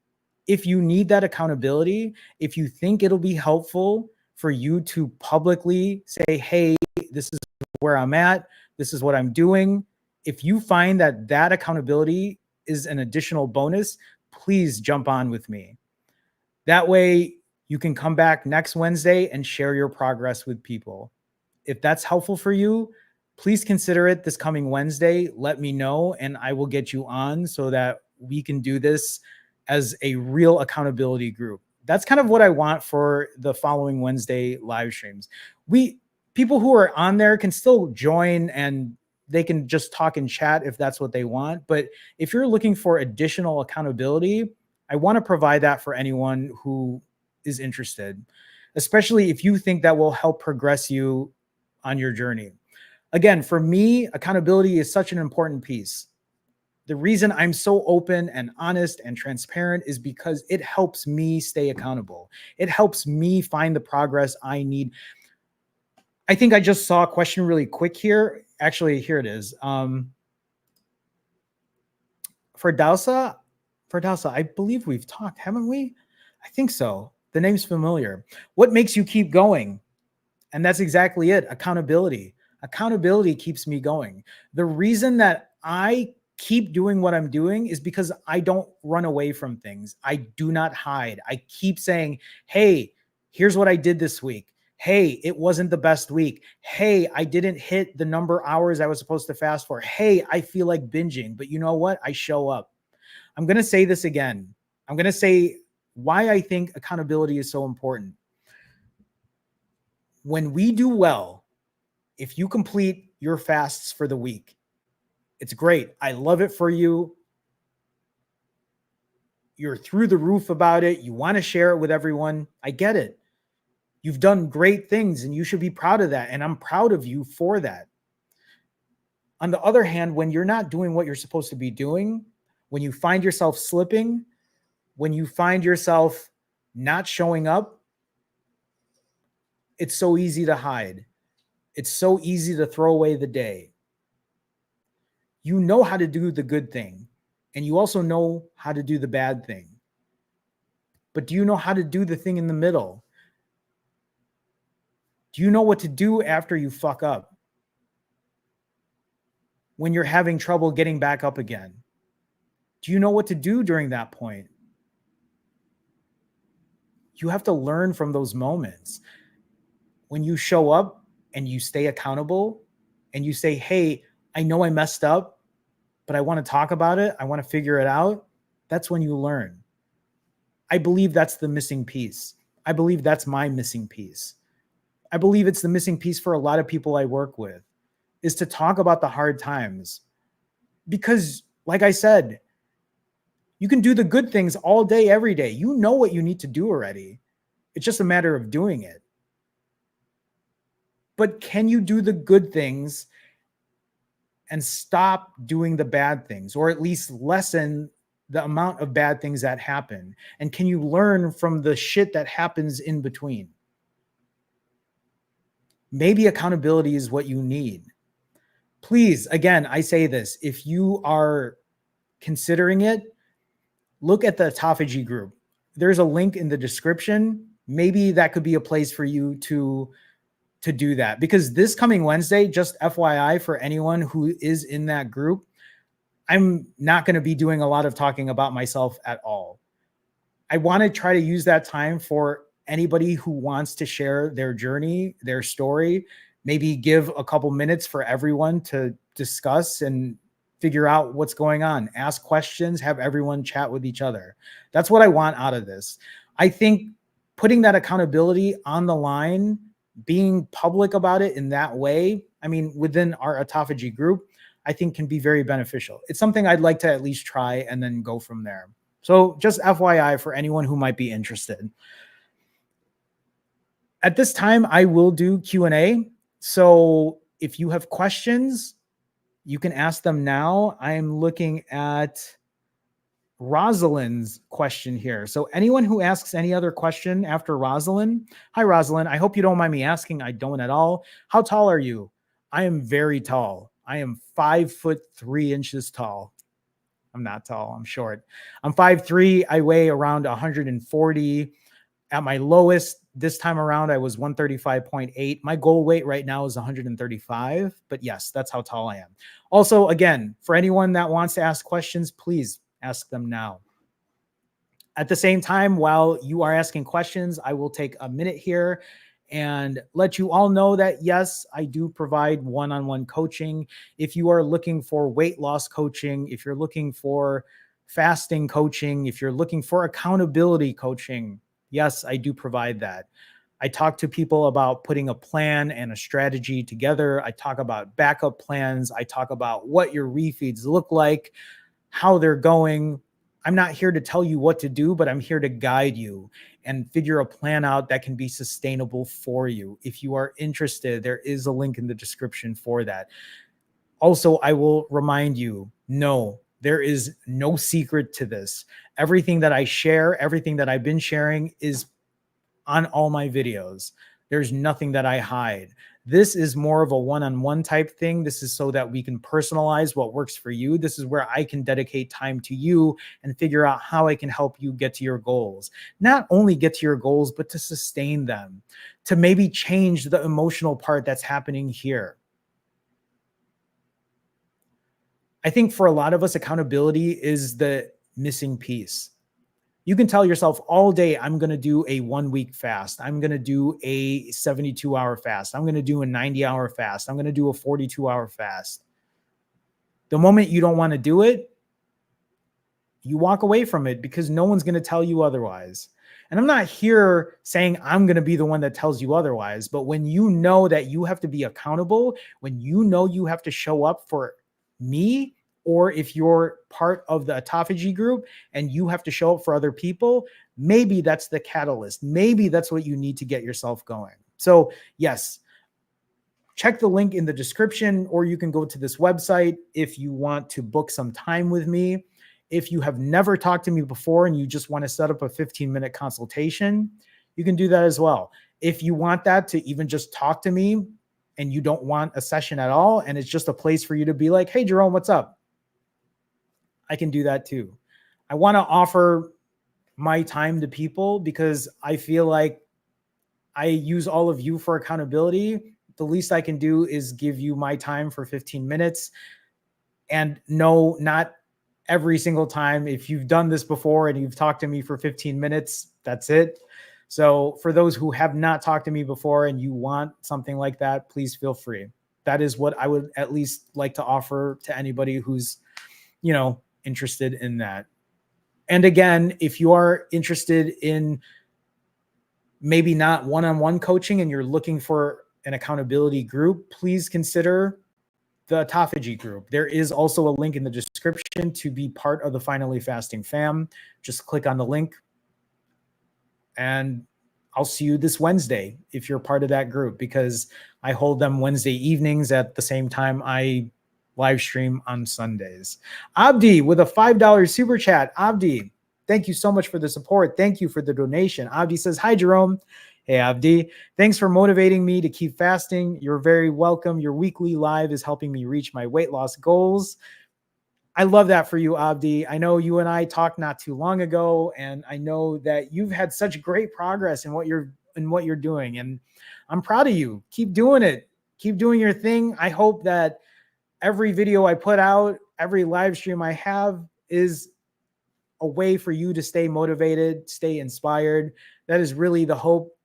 if you need that accountability, if you think it'll be helpful for you to publicly say, hey, this is where I'm at, this is what I'm doing. If you find that that accountability is an additional bonus, please jump on with me. That way you can come back next Wednesday and share your progress with people. If that's helpful for you, please consider it this coming Wednesday. Let me know and I will get you on so that we can do this as a real accountability group. That's kind of what I want for the following Wednesday live streams. People who are on there can still join and they can just talk and chat if that's what they want. But if you're looking for additional accountability, I want to provide that for anyone who is interested, especially if you think that will help progress you on your journey. Again, for me, accountability is such an important piece. The reason I'm so open and honest and transparent is because it helps me stay accountable. It helps me find the progress I need. I think I just saw a question really quick here. Actually, here it is. For Dausa, I believe we've talked, haven't we? I think so. The name's familiar. What makes you keep going? And that's exactly it. Accountability. Accountability keeps me going. The reason that I keep doing what I'm doing is because I don't run away from things. I do not hide. I keep saying, hey, here's what I did this week. Hey, it wasn't the best week. Hey, I didn't hit the number of hours I was supposed to fast for. Hey, I feel like binging, but you know what? I show up. I'm going to say this again. I'm going to say why I think accountability is so important. When we do well, if you complete your fasts for the week, it's great. I love it for you. You're through the roof about it. You want to share it with everyone. I get it. You've done great things and you should be proud of that. And I'm proud of you for that. On the other hand, when you're not doing what you're supposed to be doing, when you find yourself slipping, when you find yourself not showing up, it's so easy to hide. It's so easy to throw away the day. You know how to do the good thing, and you also know how to do the bad thing. But do you know how to do the thing in the middle? Do you know what to do after you fuck up? When you're having trouble getting back up again? Do you know what to do during that point? You have to learn from those moments. When you show up and you stay accountable and you say, hey, I know I messed up, but I want to talk about it. I want to figure it out. That's when you learn. I believe that's the missing piece. I believe that's my missing piece. I believe it's the missing piece for a lot of people I work with, is to talk about the hard times. Because, like I said, you can do the good things all day, every day. You know what you need to do already. It's just a matter of doing it. But can you do the good things and stop doing the bad things, or at least lessen the amount of bad things that happen? And can you learn from the shit that happens in between? Maybe accountability is what you need. Please, again, I say this, if you are considering it, look at the autophagy group. There's a link in the description. Maybe that could be a place for you to do that, because this coming Wednesday, just FYI for anyone who is in that group, I'm not going to be doing a lot of talking about myself at all. I want to try to use that time for anybody who wants to share their journey, their story, maybe give a couple minutes for everyone to discuss and figure out what's going on, ask questions, have everyone chat with each other. That's what I want out of this. I think putting that accountability on the line, being public about it in that way, I mean, within our autophagy group, I think can be very beneficial. It's something I'd like to at least try and then go from there. So just FYI for anyone who might be interested. At this time, I will do Q&A. So if you have questions, you can ask them now. I am looking at Rosalind's question here. So anyone who asks any other question after Rosalind, hi Rosalind, I hope you don't mind me asking. I don't at all. How tall are you? I am very tall. I am 5'3" tall. I'm not tall. I'm short. I'm 5'3". I weigh around 140. At my lowest this time around, I was 135.8. My goal weight right now is 135. But yes, that's how tall I am. Also, again, for anyone that wants to ask questions, please ask them now. At the same time, while you are asking questions, I will take a minute here and let you all know that, yes, I do provide one-on-one coaching. If you are looking for weight loss coaching, if you're looking for fasting coaching, if you're looking for accountability coaching, yes, I do provide that. I talk to people about putting a plan and a strategy together. I talk about backup plans. I talk about what your refeeds look like, how they're going. I'm not here to tell you what to do, but I'm here to guide you and figure a plan out that can be sustainable for you. If you are interested, there is a link in the description for that. Also, I will remind you, no, there is no secret to this. Everything that I share, everything that I've been sharing is on all my videos. There's nothing that I hide. This is more of a one-on-one type thing. This is so that we can personalize what works for you. This is where I can dedicate time to you and figure out how I can help you get to your goals. Not only get to your goals, but to sustain them, to maybe change the emotional part that's happening here. I think for a lot of us, accountability is the missing piece. You can tell yourself all day, I'm going to do a 1 week fast. I'm going to do a 72-hour fast. I'm going to do a 90-hour fast. I'm going to do a 42-hour fast. The moment you don't want to do it, you walk away from it because no one's going to tell you otherwise. And I'm not here saying I'm going to be the one that tells you otherwise, but when you know that you have to be accountable, when you know you have to show up for me, or if you're part of the autophagy group and you have to show up for other people, maybe that's the catalyst. Maybe that's what you need to get yourself going. So yes, check the link in the description, or you can go to this website if you want to book some time with me. If you have never talked to me before and you just want to set up a 15-minute consultation, you can do that as well. If you want that to even just talk to me and you don't want a session at all, and it's just a place for you to be like, hey, Jerome, what's up? I can do that too. I want to offer my time to people because I feel like I use all of you for accountability. The least I can do is give you my time for 15 minutes. And no, not every single time. If you've done this before and you've talked to me for 15 minutes, that's it. So for those who have not talked to me before and you want something like that, please feel free. That is what I would at least like to offer to anybody who's, interested in that. And again, if you are interested in maybe not one-on-one coaching and you're looking for an accountability group, please consider the autophagy group. There is also a link in the description to be part of the Finally Fasting fam. Just click on the link and I'll see you this Wednesday if you're part of that group, because I hold them Wednesday evenings at the same time I live stream on Sundays. Abdi with a $5 super chat. Abdi, thank you so much for the support. Thank you for the donation. Abdi says, hi, Jerome. Hey, Abdi. Thanks for motivating me to keep fasting. You're very welcome. Your weekly live is helping me reach my weight loss goals. I love that for you, Abdi. I know you and I talked not too long ago, and I know that you've had such great progress in what you're doing. And I'm proud of you. Keep doing it. Keep doing your thing. I hope that every video I put out, every live stream I have is a way for you to stay motivated, stay inspired. That is really the hope.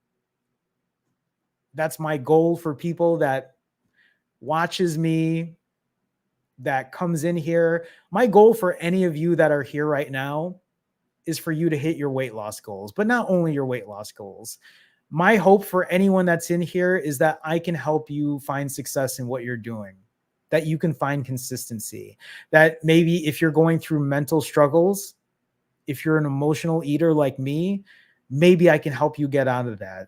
That's my goal for people that watches me, that comes in here. My goal for any of you that are here right now is for you to hit your weight loss goals, but not only your weight loss goals. My hope for anyone that's in here is that I can help you find success in what you're doing, that you can find consistency, that maybe if you're going through mental struggles, if you're an emotional eater like me, maybe I can help you get out of that.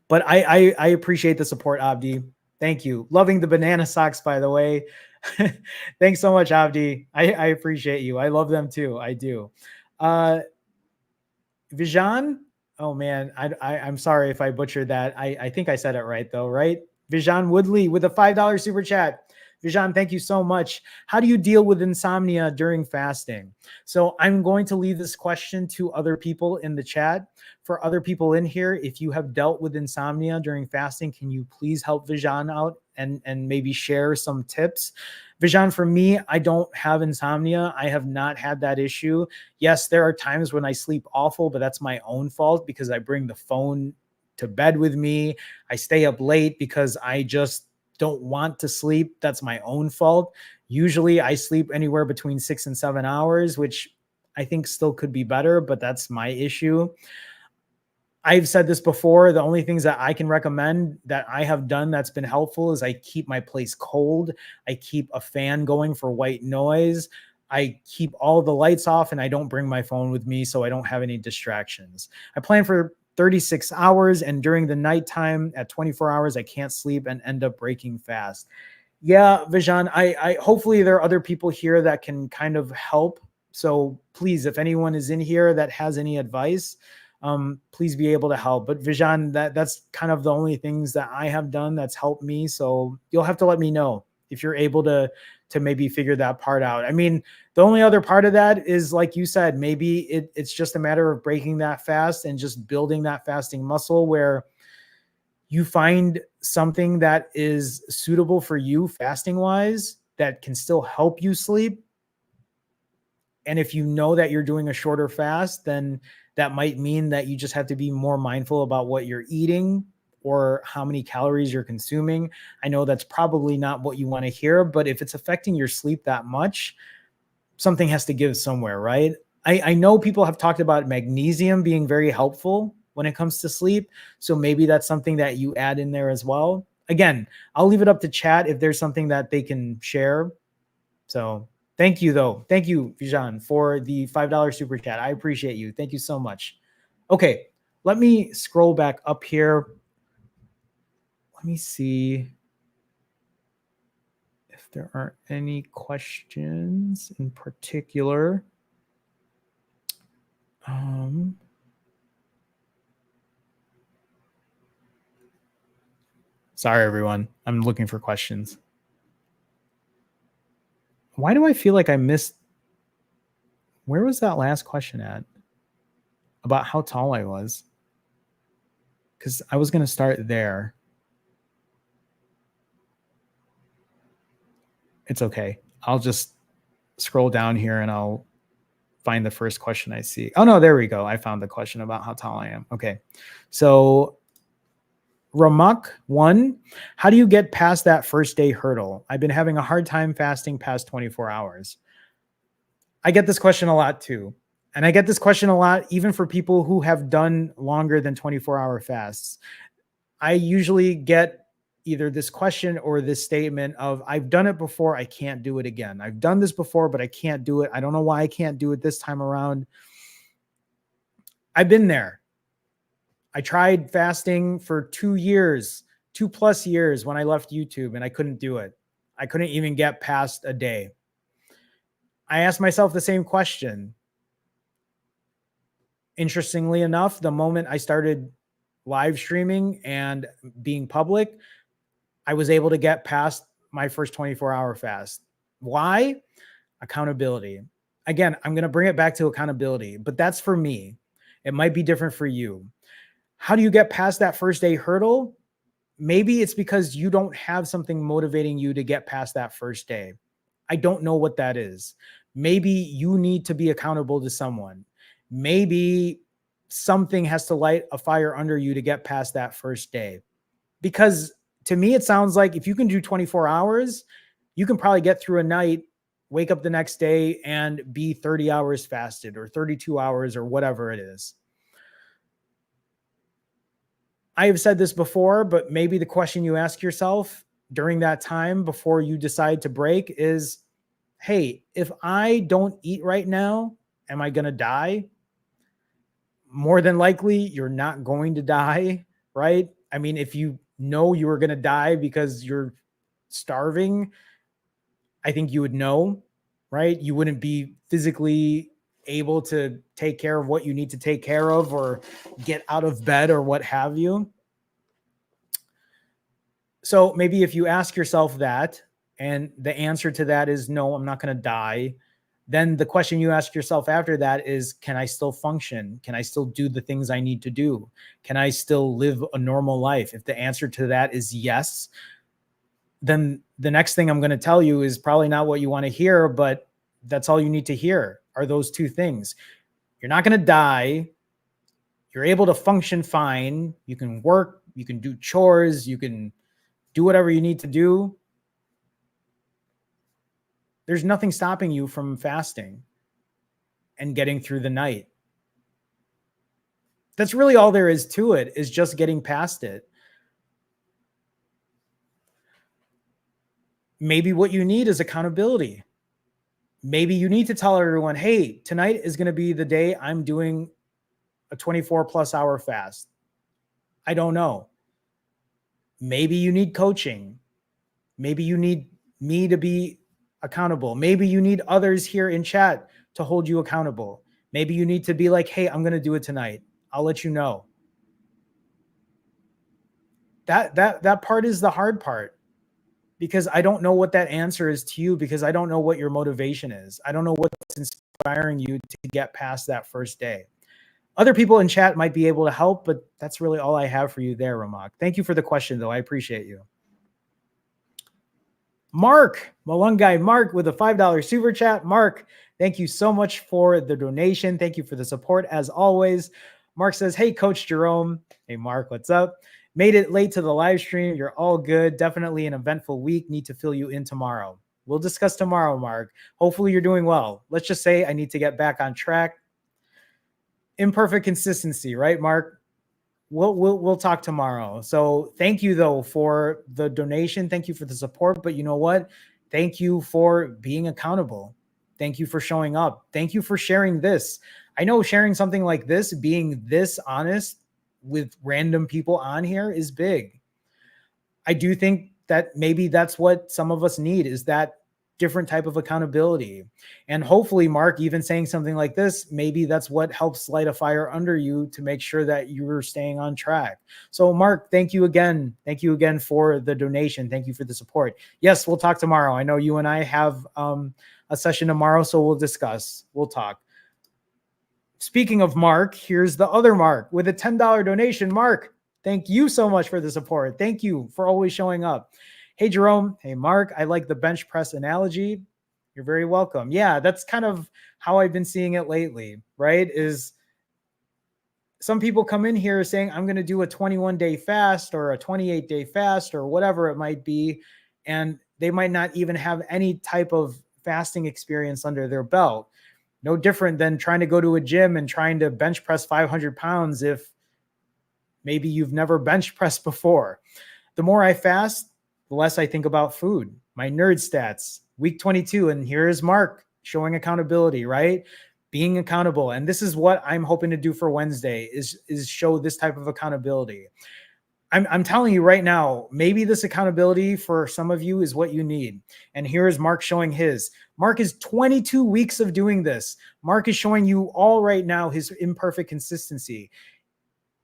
But I appreciate the support, Abdi. Thank you. Loving the banana socks, by the way. Thanks so much, Abdi. I appreciate you. I love them too. I do. Vijan, oh man, I'm sorry if I butchered that. I think I said it right though, right? Vijan Woodley with a $5 super chat. Vijan, thank you so much. How do you deal with insomnia during fasting? So I'm going to leave this question to other people in the chat. For other people in here, if you have dealt with insomnia during fasting, can you please help Vijan out and maybe share some tips? Vijan, for me, I don't have insomnia. I have not had that issue. Yes, there are times when I sleep awful, but that's my own fault because I bring the phone to bed with me. I stay up late because I just don't want to sleep. That's my own fault. Usually I sleep anywhere between 6 and 7 hours, which I think still could be better, but that's my issue. I've said this before. The only things that I can recommend that I have done that's been helpful is I keep my place cold. I keep a fan going for white noise. I keep all the lights off and I don't bring my phone with me so I don't have any distractions. I plan for 36 hours, and during the nighttime at 24 hours, I can't sleep and end up breaking fast. Yeah, Vijan, I hopefully there are other people here that can kind of help. So please, if anyone is in here that has any advice, please be able to help. But Vijan, that's kind of the only things that I have done that's helped me. So you'll have to let me know if you're able to maybe figure that part out. I mean, the only other part of that is, like you said, maybe it's just a matter of breaking that fast and just building that fasting muscle where you find something that is suitable for you fasting wise that can still help you sleep. And if you know that you're doing a shorter fast, then that might mean that you just have to be more mindful about what you're eating or how many calories you're consuming. I know that's probably not what you want to hear, but if it's affecting your sleep that much, something has to give somewhere, right? I know people have talked about magnesium being very helpful when it comes to sleep. So maybe that's something that you add in there as well. Again, I'll leave it up to chat if there's something that they can share. So thank you, though. Thank you, Vijan, for the $5 super chat. I appreciate you. Thank you so much. Okay, let me scroll back up here. Let me see if there are any questions in particular. Sorry, everyone. I'm looking for questions. Why do I feel like I missed? Where was that last question at? About how tall I was? Because I was going to start there. It's okay. I'll just scroll down here and I'll find the first question I see. Oh, no, there we go. I found the question about how tall I am. Okay. So Ramak 1, how do you get past that first day hurdle? I've been having a hard time fasting past 24 hours. I get this question a lot too. And I get this question a lot even for people who have done longer than 24-hour fasts. I usually get either this question or this statement of, I've done it before, I can't do it again. I've done this before, but I can't do it. I don't know why I can't do it this time around. I've been there. I tried fasting for 2 years, 2+ years when I left YouTube, and I couldn't do it. I couldn't even get past a day. I asked myself the same question. Interestingly enough, the moment I started live streaming and being public, I was able to get past my first 24-hour fast. Why? Accountability. Again, I'm going to bring it back to accountability, but that's for me. It might be different for you. How do you get past that first day hurdle? Maybe it's because you don't have something motivating you to get past that first day. I don't know what that is. Maybe you need to be accountable to someone. Maybe something has to light a fire under you to get past that first day. Because to me, it sounds like if you can do 24 hours, you can probably get through a night, wake up the next day, and be 30 hours fasted or 32 hours or whatever it is. I have said this before, but maybe the question you ask yourself during that time before you decide to break is, hey, if I don't eat right now, am I going to die? More than likely, you're not going to die, right? I mean, if you know you were going to die because you're starving, I think you would know, right? You wouldn't be physically able to take care of what you need to take care of or get out of bed or what have you. So maybe if you ask yourself that, and the answer to that is no, I'm not going to die, then the question you ask yourself after that is, can I still function? Can I still do the things I need to do? Can I still live a normal life? If the answer to that is yes, then the next thing I'm going to tell you is probably not what you want to hear, but that's all you need to hear are those two things. You're not going to die. You're able to function fine. You can work, you can do chores, you can do whatever you need to do. There's nothing stopping you from fasting and getting through the night. That's really all there is to it, is just getting past it. Maybe what you need is accountability. Maybe you need to tell everyone, hey, tonight is going to be the day I'm doing a 24 plus hour fast. I don't know. Maybe you need coaching. Maybe you need me to be accountable. Maybe you need others here in chat to hold you accountable. Maybe you need to be like, hey, I'm going to do it tonight. I'll let you know. That part is the hard part, because I don't know what that answer is to you, because I don't know what your motivation is. I don't know what's inspiring you to get past that first day. Other people in chat might be able to help, but that's really all I have for you there, Ramak. Thank you for the question, though. I appreciate you. Mark, Malungai Mark with a $5 super chat. Mark, thank you so much for the donation. Thank you for the support as always. Mark says, hey, Coach Jerome. Hey, Mark, what's up? Made it late to the live stream. You're all good. Definitely an eventful week. Need to fill you in tomorrow. We'll discuss tomorrow, Mark. Hopefully you're doing well. Let's just say I need to get back on track. Imperfect consistency, right, Mark? We'll talk tomorrow. So thank you though for the donation. Thank you for the support. But you know what? Thank you for being accountable. Thank you for showing up. Thank you for sharing this. I know sharing something like this, being this honest with random people on here, is big. I do think that maybe that's what some of us need, is that different type of accountability. And hopefully, Mark, even saying something like this, maybe that's what helps light a fire under you to make sure that you're staying on track. So Mark, thank you again. Thank you again for the donation. Thank you for the support. Yes, we'll talk tomorrow. I know you and I have a session tomorrow, so we'll discuss. We'll talk. Speaking of Mark, here's the other Mark with a $10 donation. Mark, thank you so much for the support. Thank you for always showing up. Hey, Jerome. Hey, Mark. I like the bench press analogy. You're very welcome. Yeah, that's kind of how I've been seeing it lately, right? Is some people come in here saying, I'm going to do a 21-day fast or a 28-day fast or whatever it might be. And they might not even have any type of fasting experience under their belt. No different than trying to go to a gym and trying to bench press 500 pounds if maybe you've never bench pressed before. The more I fast, the less I think about food. My nerd stats, week 22, and here's Mark showing accountability, right? Being accountable. And this is what I'm hoping to do for Wednesday is show this type of accountability. I'm telling you right now, maybe this accountability for some of you is what you need. And here is Mark showing his. Mark is 22 weeks of doing this. Mark is showing you all right now his imperfect consistency.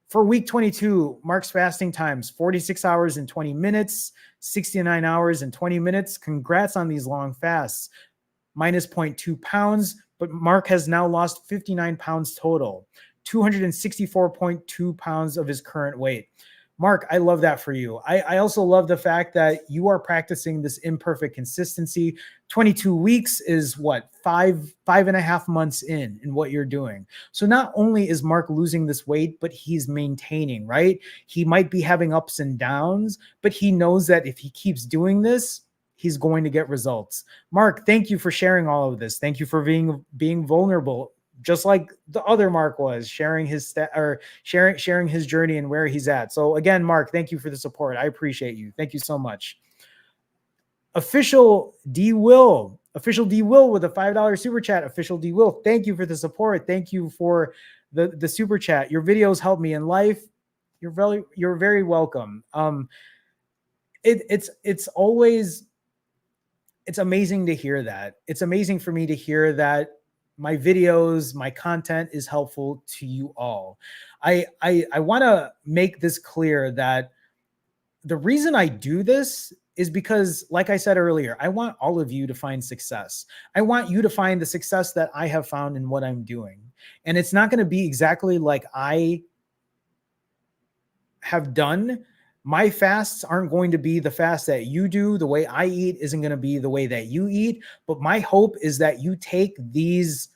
For week 22, Mark's fasting times 46 hours and 20 minutes, 69 hours and 20 minutes. Congrats on these long fasts. Minus 0.2 pounds, but Mark has now lost 59 pounds total, 264.2 pounds of his current weight. Mark, I love that for you. I also love the fact that you are practicing this imperfect consistency. 22 weeks is what, five and a half months in what you're doing. So not only is Mark losing this weight, but he's maintaining, right? He might be having ups and downs, but he knows that if he keeps doing this, he's going to get results. Mark, thank you for sharing all of this. Thank you for being vulnerable, just like the other Mark was, sharing his sharing his journey and where he's at. So again, Mark, thank you for the support. I appreciate you. Thank you so much. Official D Will with a $5 super chat. Official D Will, thank you for the support. Thank you for the super chat. Your videos help me in life. You're very welcome. It's always, it's amazing to hear that. It's amazing for me to hear that my videos, my content is helpful to you all. I want to make this clear that the reason I do this is because, like I said earlier, I want all of you to find success. I want you to find the success that I have found in what I'm doing. And it's not going to be exactly like I have done. My fasts aren't going to be the fast that you do. The way I eat isn't going to be the way that you eat. But my hope is that you take these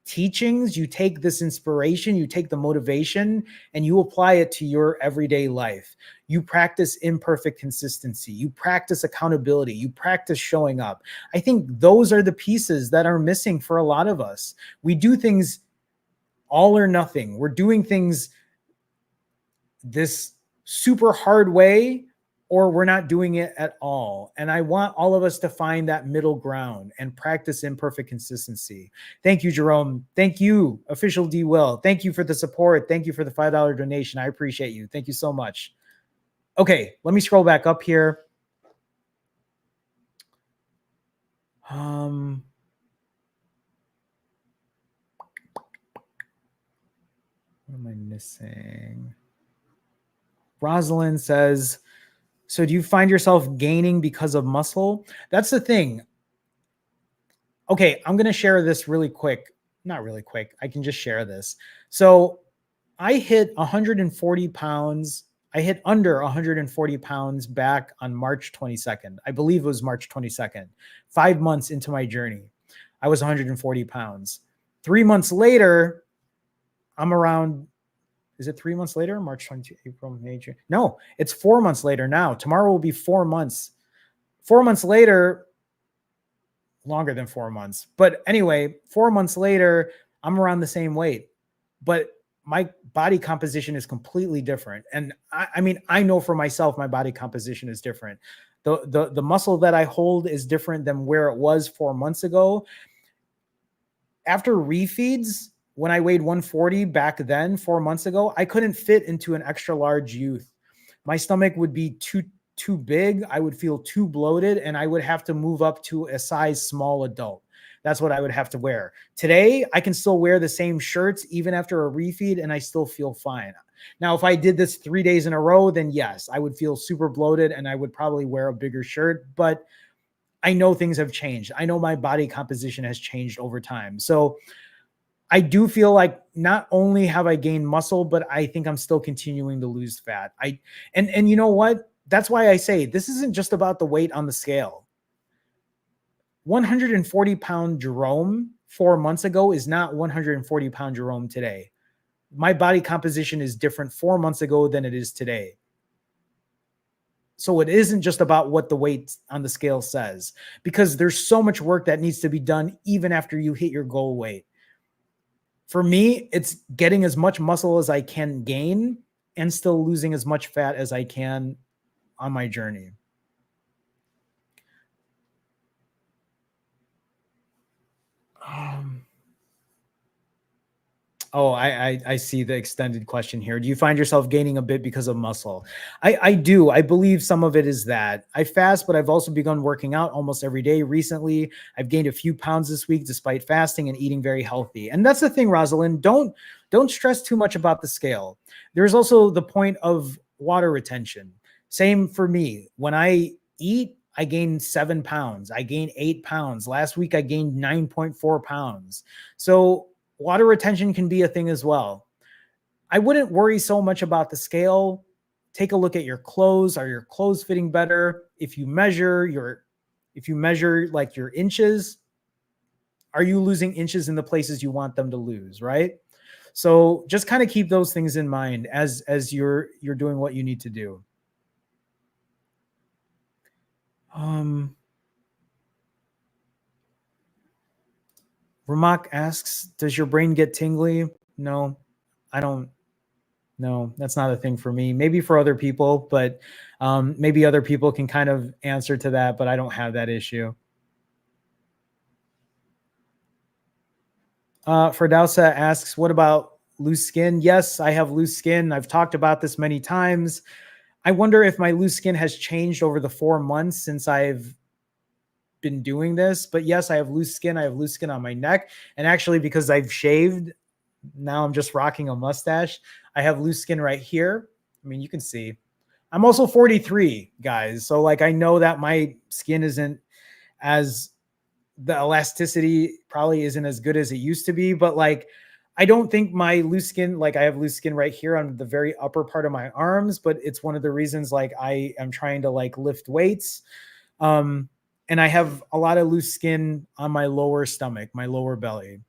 teachings, you take this inspiration, you take the motivation, and you apply it to your everyday life. You practice imperfect consistency. You practice accountability. You practice showing up. I think those are the pieces that are missing for a lot of us. We do things all or nothing. We're doing things this super hard way, or we're not doing it at all. And I want all of us to find that middle ground and practice imperfect consistency. Thank you, Jerome. Thank you, Official D Will. Thank you for the support. Thank you for the $5 donation. I appreciate you. Thank you so much. Okay, let me scroll back up here. What am I missing? Rosalind says, so do you find yourself gaining because of muscle? That's the thing. Okay, I'm going to share this really quick. Not really quick. I can just share this. So I hit 140 pounds. I hit under 140 pounds back on March 22nd. I believe it was March 22nd, 5 months into my journey. I was 140 pounds. 3 months later, I'm around, is it 3 months later? March 22, April, May, June. No, it's 4 months later now. Tomorrow will be 4 months. 4 months later, longer than 4 months. But anyway, 4 months later, I'm around the same weight. But my body composition is completely different. And I mean, I know for myself, my body composition is different. The muscle that I hold is different than where it was 4 months ago. After refeeds, when I weighed 140 back then, 4 months ago, I couldn't fit into an extra large youth. My stomach would be too big. I would feel too bloated, and I would have to move up to a size small adult. That's what I would have to wear. Today, I can still wear the same shirts even after a refeed, and I still feel fine. Now, if I did this 3 days in a row, then yes, I would feel super bloated and I would probably wear a bigger shirt. But I know things have changed. I know my body composition has changed over time. So I do feel like not only have I gained muscle, but I think I'm still continuing to lose fat. And you know what? That's why I say this isn't just about the weight on the scale. 140-pound Jerome 4 months ago is not 140-pound Jerome today. My body composition is different 4 months ago than it is today. So it isn't just about what the weight on the scale says, because there's so much work that needs to be done even after you hit your goal weight. For me, it's getting as much muscle as I can gain and still losing as much fat as I can on my journey. Oh, I see the extended question here. Do you find yourself gaining a bit because of muscle? I do. I believe some of it is that I fast, but I've also begun working out almost every day recently. I've gained a few pounds this week despite fasting and eating very healthy. And that's the thing, Rosalind. Don't stress too much about the scale. There's also the point of water retention. Same for me. When I eat, I gain 7 pounds. I gain 8 pounds. Last week I gained 9.4 pounds. So water retention can be a thing as well. I wouldn't worry so much about the scale. Take a look at your clothes. Are your clothes fitting better? If you measure like your inches, are you losing inches in the places you want them to lose, right? So just kind of keep those things in mind as you're doing what you need to do. Um Ramak asks, does your brain get tingly? No, I don't. No, that's not a thing for me. Maybe for other people, but maybe other people can kind of answer to that, but I don't have that issue. Ferdowsa asks, what about loose skin? Yes, I have loose skin. I've talked about this many times. I wonder if my loose skin has changed over the 4 months since I've been doing this. But yes, I have loose skin. I have loose skin on my neck. And actually, because I've shaved, now I'm just rocking a mustache. I have loose skin right here. I mean, you can see. I'm also 43, guys. So like I know that my skin isn't as the elasticity probably isn't as good as it used to be, but like I don't think my loose skin, like I have loose skin right here on the very upper part of my arms, but it's one of the reasons like I am trying to like lift weights. And I have a lot of loose skin on my lower stomach, my lower belly,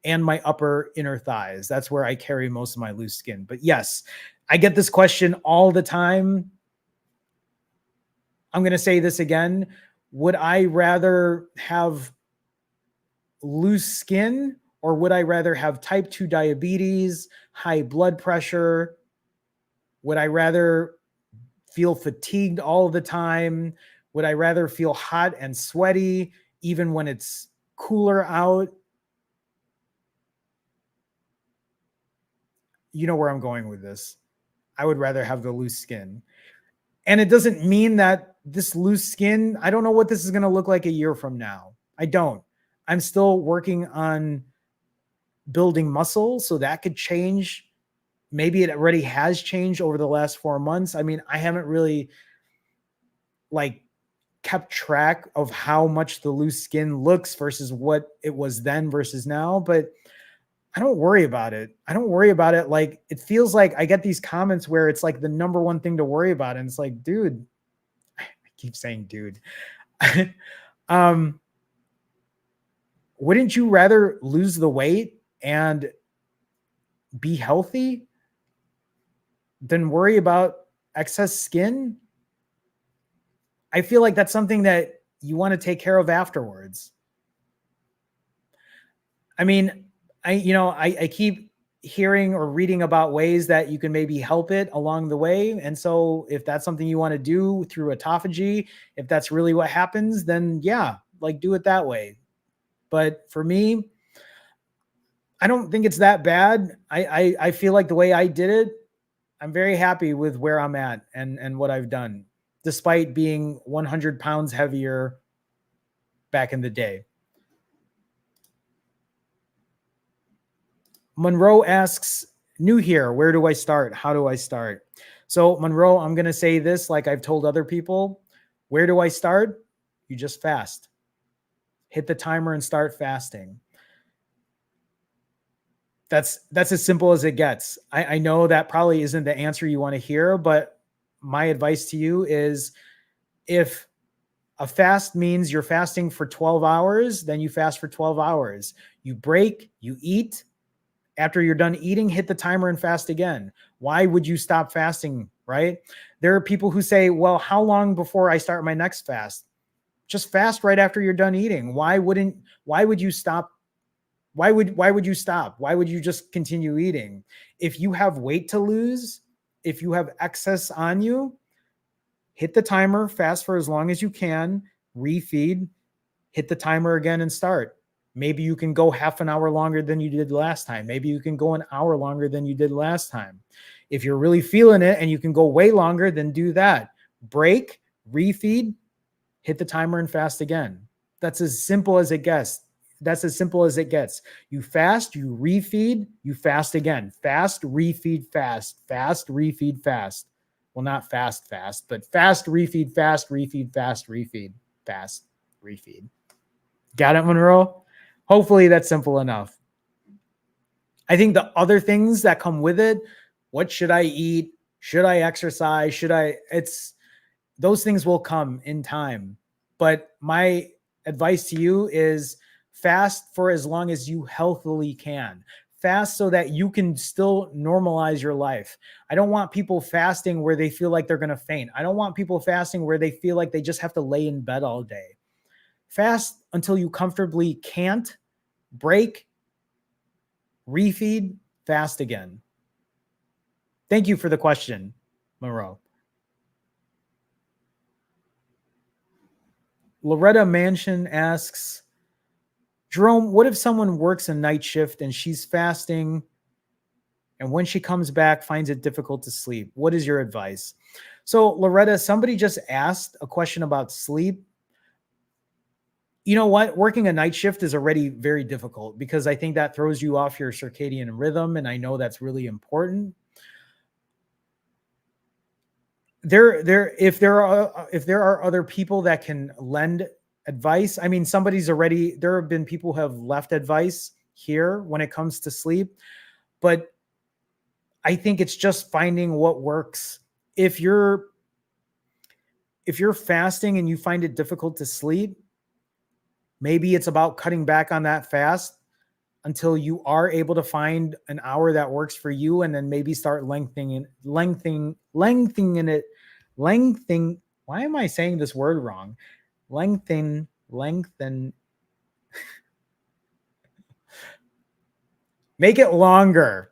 and my upper inner thighs. That's where I carry most of my loose skin. But yes, I get this question all the time. I'm going to say this again. Would I rather have loose skin or would I rather have type 2 diabetes, high blood pressure? Would I rather feel fatigued all the time? Would I rather feel hot and sweaty even when it's cooler out? You know where I'm going with this. I would rather have the loose skin. And it doesn't mean that this loose skin, I don't know what this is going to look like a year from now. I don't. I'm still working on building muscle, so that could change. Maybe it already has changed over the last 4 months. I mean, I haven't really like kept track of how much the loose skin looks versus what it was then versus now, but I don't worry about it. I don't worry about it. Like, it feels like I get these comments where it's like the number one thing to worry about. And it's like, dude, I keep saying, dude, wouldn't you rather lose the weight and be healthy than worry about excess skin? I feel like that's something that you want to take care of afterwards. I mean, I keep hearing or reading about ways that you can maybe help it along the way. And so if that's something you want to do through autophagy, if that's really what happens, then yeah, like do it that way. But for me, I don't think it's that bad. I feel like the way I did it, I'm very happy with where I'm at and what I've done, despite being 100 pounds heavier back in the day. Monroe asks, new here, where do I start? How do I start? So Monroe, I'm going to say this like I've told other people. Where do I start? You just fast. Hit the timer and start fasting. That's as simple as it gets. I know that probably isn't the answer you want to hear, but my advice to you is if a fast means you're fasting for 12 hours, then you fast for 12 hours. You break, you eat. After you're done eating, hit the timer and fast again. Why would you stop fasting, right? There are people who say, well, how long before I start my next fast? Just fast right after you're done eating. Why would you stop? Why would you stop? Why would you just continue eating? If you have weight to lose, if you have excess on you, hit the timer, fast for as long as you can, refeed, hit the timer again and start. Maybe you can go half an hour longer than you did last time. Maybe you can go an hour longer than you did last time. If you're really feeling it and you can go way longer, then do that. Break, refeed, hit the timer and fast again. That's as simple as it gets. That's as simple as it gets. You fast, you refeed, you fast again. Fast, refeed, fast. Fast, refeed, fast. Well, not fast, fast, but fast, refeed, fast, refeed, fast, refeed, fast, refeed. Got it, Monroe? Hopefully that's simple enough. I think the other things that come with it, what should I eat? Should I exercise? Those things will come in time. But my advice to you is fast for as long as you healthily can. Fast so that you can still normalize your life. I don't want people fasting where they feel like they're going to faint. I don't want people fasting where they feel like they just have to lay in bed all day. Fast until you comfortably can't, break, refeed, fast again. Thank you for the question, Monroe. Loretta Mansion asks, Jerome, what if someone works a night shift and she's fasting and when she comes back finds it difficult to sleep? What is your advice? So, Loretta, somebody just asked a question about sleep. You know what? Working a night shift is already very difficult because I think that throws you off your circadian rhythm, and I know that's really important. If there are other people that can lend advice, I mean, there have been people who have left advice here when it comes to sleep, but I think it's just finding what works. If you're fasting and you find it difficult to sleep, maybe it's about cutting back on that fast until you are able to find an hour that works for you, and then maybe start lengthening. Why am I saying this word wrong? Lengthen. Make it longer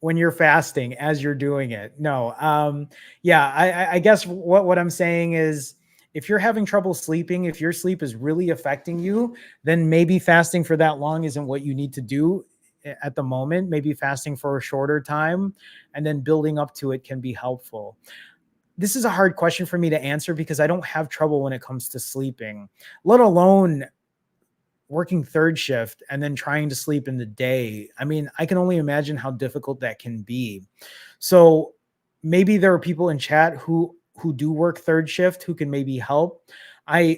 when you're fasting as you're doing it. No. Yeah, I guess what I'm saying is, if you're having trouble sleeping, if your sleep is really affecting you, then maybe fasting for that long isn't what you need to do at the moment. Maybe fasting for a shorter time and then building up to it can be helpful. This is a hard question for me to answer because I don't have trouble when it comes to sleeping, let alone working third shift and then trying to sleep in the day. I mean, I can only imagine how difficult that can be. So maybe there are people in chat who do work third shift who can maybe help.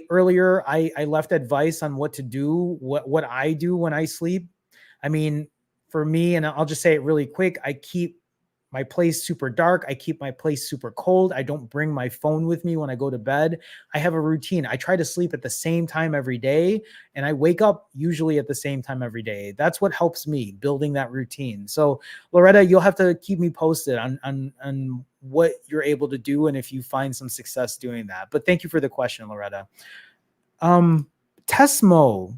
Earlier I left advice on what to do, what I do when I sleep. I mean, for me, and I'll just say it really quick, I keep my place super dark. I keep my place super cold. I don't bring my phone with me when I go to bed. I have a routine. I try to sleep at the same time every day, and I wake up usually at the same time every day. That's what helps me building that routine. So, Loretta, you'll have to keep me posted on what you're able to do and if you find some success doing that. But thank you for the question, Loretta. Tesmo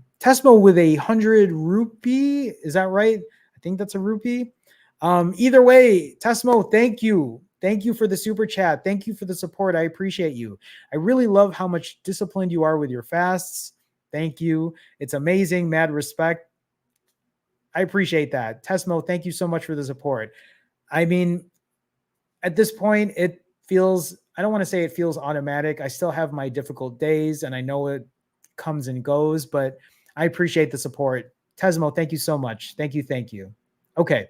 with 100 rupee. Is that right? I think that's a rupee. Either way, Tesmo, thank you. Thank you for the super chat. Thank you for the support. I appreciate you. I really love how much disciplined you are with your fasts. Thank you. It's amazing. Mad respect. I appreciate that. Tesmo, thank you so much for the support. I mean, at this point, it feels, I don't want to say it feels automatic. I still have my difficult days and I know it comes and goes, but I appreciate the support. Tesmo, thank you so much. Thank you. Thank you. Okay.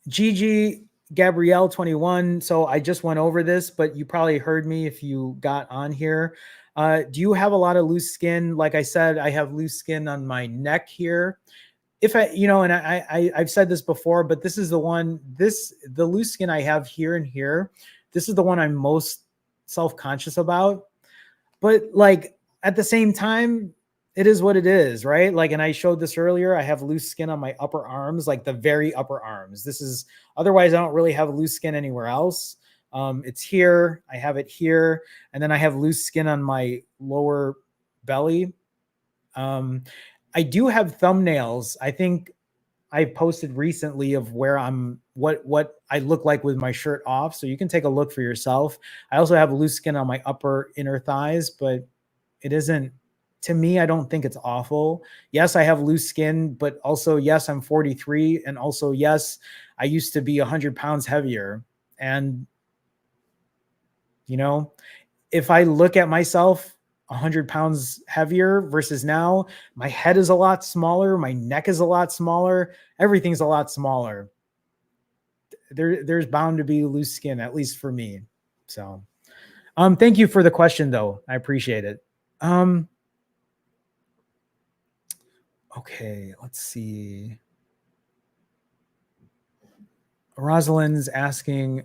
Gigi Gabrielle 21. So I just went over this, but you probably heard me if you got on here. Do you have a lot of loose skin? Like I said, I have loose skin on my neck here. If I, and I've said this before, but this is the one, the loose skin I have here and here. This is the one I'm most self-conscious about. But like at the same time, it is what it is, right? Like, and I showed this earlier, I have loose skin on my upper arms, like the very upper arms. Otherwise I don't really have loose skin anywhere else. It's here, I have it here, and then I have loose skin on my lower belly. I do have thumbnails. I think I posted recently of where I'm what I look like with my shirt off, so you can take a look for yourself. I also have loose skin on my upper inner thighs, but it isn't, to me, I don't think it's awful. Yes, I have loose skin, but also yes, I'm 43, and also yes, I used to be 100 pounds heavier. And you know, if I look at myself 100 pounds heavier versus now, my head is a lot smaller, my neck is a lot smaller, everything's a lot smaller. There's bound to be loose skin, at least for me. So, thank you for the question, though. I appreciate it. Okay, let's see. Rosalind's asking,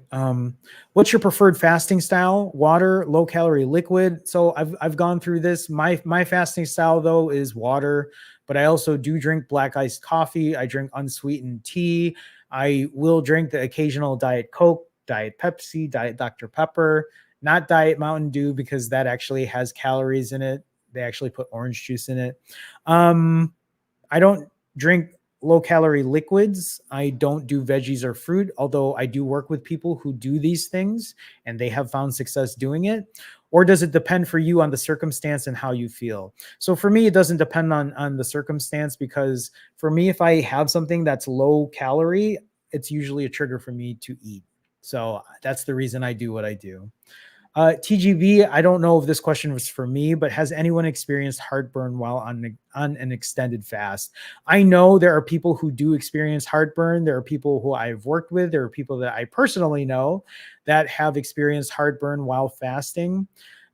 what's your preferred fasting style? Water, low calorie, liquid. So I've gone through this. My fasting style though is water, but I also do drink black iced coffee. I drink unsweetened tea. I will drink the occasional Diet Coke, Diet Pepsi, Diet Dr. Pepper, not Diet Mountain Dew because that actually has calories in it. They actually put orange juice in it. I don't drink low calorie liquids. I don't do veggies or fruit, although I do work with people who do these things and they have found success doing it. Or does it depend for you on the circumstance and how you feel? So for me, it doesn't depend on the circumstance, because for me, if I have something that's low calorie, it's usually a trigger for me to eat. So that's the reason I do what I do. TGV, I don't know if this question was for me, but has anyone experienced heartburn while on an extended fast? I know there are people who do experience heartburn. There are people who I've worked with. There are people that I personally know that have experienced heartburn while fasting.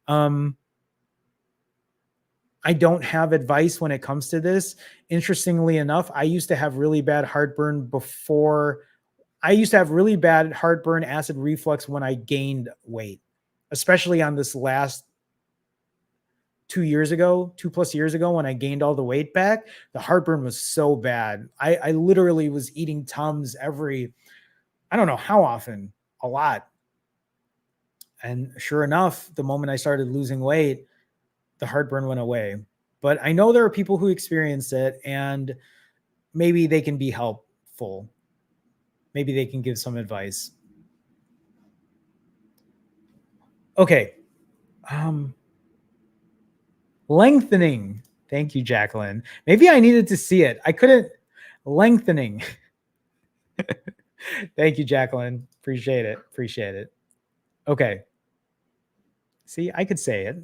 I don't have advice when it comes to this. Interestingly enough, I used to have really bad heartburn before. I used to have really bad heartburn, acid reflux when I gained weight, especially on this last 2 years ago, 2+ years ago, when I gained all the weight back. The heartburn was so bad. I literally was eating Tums every, I don't know how often, a lot. And sure enough, the moment I started losing weight, the heartburn went away. But I know there are people who experience it, and maybe they can be helpful. Maybe they can give some advice. Okay. Lengthening. Thank you, Jacqueline. Maybe I needed to see it. I couldn't. Lengthening. Thank you, Jacqueline. Appreciate it. Appreciate it. Okay. See, I could say it.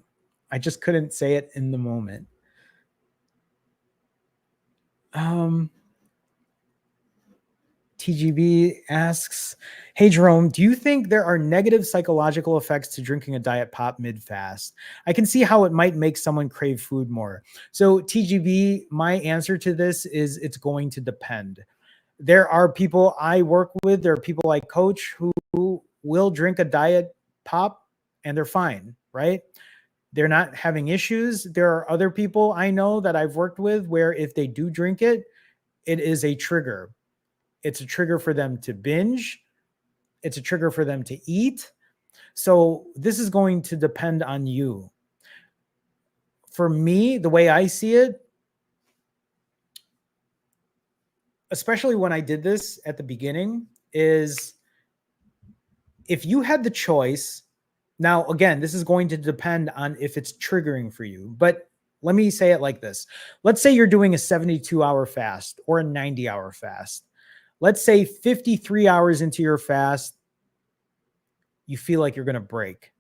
I just couldn't say it in the moment. TGB asks, hey, Jerome, do you think there are negative psychological effects to drinking a diet pop mid-fast? I can see how it might make someone crave food more. So TGB, my answer to this is it's going to depend. There are people I work with, there are people I coach who will drink a diet pop and they're fine, right? They're not having issues. There are other people I know that I've worked with where if they do drink it, it is a trigger. It's a trigger for them to binge. It's a trigger for them to eat. So this is going to depend on you. For me, the way I see it, especially when I did this at the beginning, is if you had the choice. Now, again, this is going to depend on if it's triggering for you, but let me say it like this. Let's say you're doing a 72-hour fast or a 90-hour fast. Let's say 53 hours into your fast, you feel like you're going to break.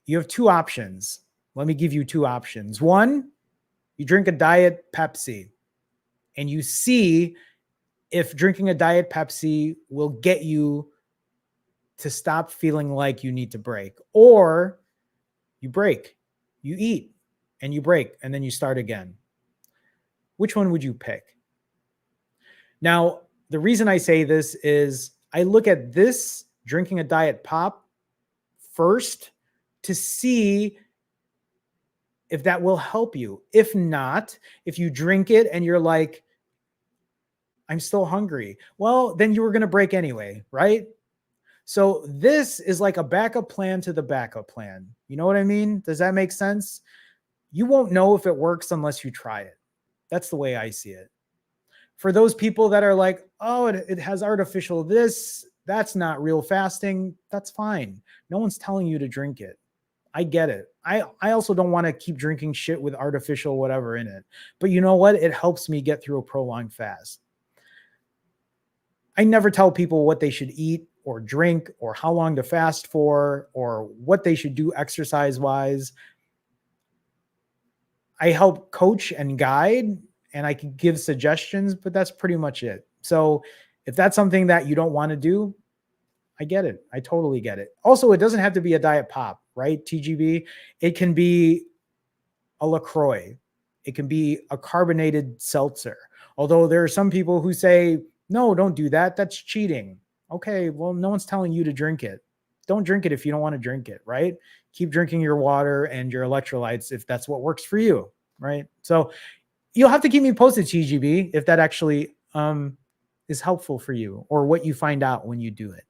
You have two options. Let me give you two options. One, you drink a Diet Pepsi and you see if drinking a Diet Pepsi will get you to stop feeling like you need to break. Or you break, you eat, and you break, and then you start again. Which one would you pick? Now, the reason I say this is I look at this drinking a diet pop first to see if that will help you. If not, if you drink it and you're like, I'm still hungry, well, then you were going to break anyway, right? So this is like a backup plan to the backup plan. You know what I mean? Does that make sense? You won't know if it works unless you try it. That's the way I see it. For those people that are like, oh, it has artificial this, that's not real fasting, that's fine. No one's telling you to drink it. I get it. I also don't want to keep drinking shit with artificial whatever in it. But you know what? It helps me get through a prolonged fast. I never tell people what they should eat or drink or how long to fast for or what they should do exercise wise. I help coach and guide and I can give suggestions, but that's pretty much it. So if that's something that you don't want to do, I get it. I totally get it. Also, it doesn't have to be a diet pop, right? TGB. It can be a LaCroix. It can be a carbonated seltzer. Although there are some people who say, no, don't do that. That's cheating. Okay, well, no one's telling you to drink it. Don't drink it if you don't want to drink it, right? Keep drinking your water and your electrolytes if that's what works for you, right? So you'll have to keep me posted, TGB, if that actually is helpful for you or what you find out when you do it.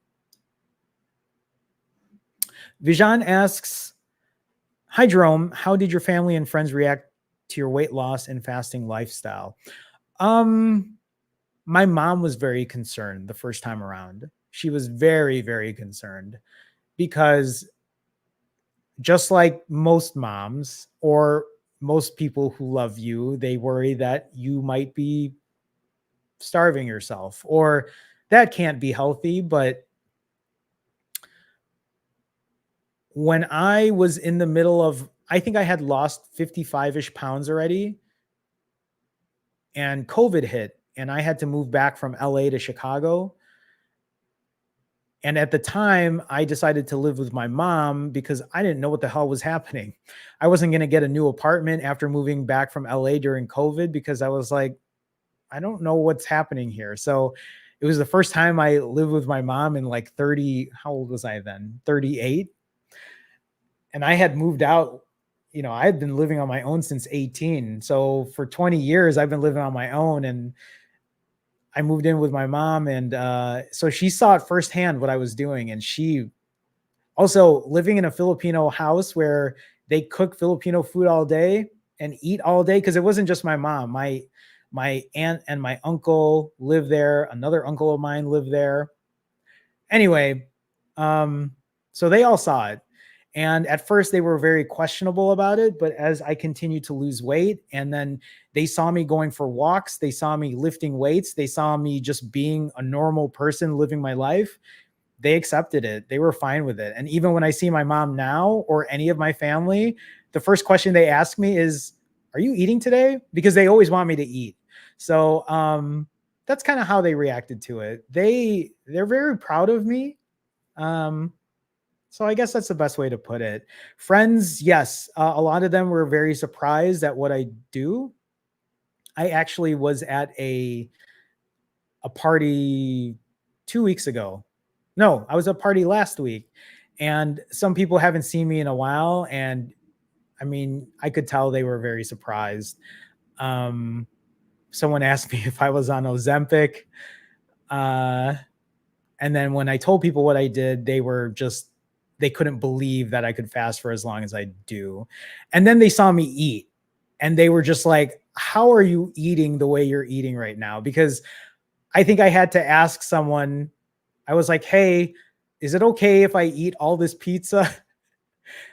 Vijan asks, hi, Jerome. How did your family and friends react to your weight loss and fasting lifestyle? My mom was very concerned the first time around. She was very, very concerned because just like most moms or most people who love you, they worry that you might be starving yourself or that can't be healthy. But when I was in the middle of, I think I had lost 55-ish pounds already and COVID hit and I had to move back from LA to Chicago. And at the time, I decided to live with my mom because I didn't know what the hell was happening. I wasn't going to get a new apartment after moving back from LA during COVID because I was like, I don't know what's happening here. So it was the first time I lived with my mom in like 30, how old was I then? 38. And I had moved out, I had been living on my own since 18. So for 20 years, I've been living on my own and I moved in with my mom. And so she saw it firsthand what I was doing. And she also living in a Filipino house where they cook Filipino food all day and eat all day. Cause it wasn't just my mom, my aunt and my uncle lived there. Another uncle of mine lived there. Anyway, so they all saw it. And at first they were very questionable about it. But as I continued to lose weight and then they saw me going for walks, they saw me lifting weights, they saw me just being a normal person living my life, they accepted it. They were fine with it. And even when I see my mom now or any of my family, the first question they ask me is, are you eating today? Because they always want me to eat. So that's kind of how they reacted to it. They're very proud of me. So I guess that's the best way to put it. Friends, yes, a lot of them were very surprised at what I do. I actually was at a party 2 weeks ago. No, I was at a party last week, and some people haven't seen me in a while, and I mean, I could tell they were very surprised. Someone asked me if I was on Ozempic, and then when I told people what I did, they couldn't believe that I could fast for as long as I do. And then they saw me eat and they were just like, how are you eating the way you're eating right now? Because I think I had to ask someone, I was like, hey, is it okay if I eat all this pizza?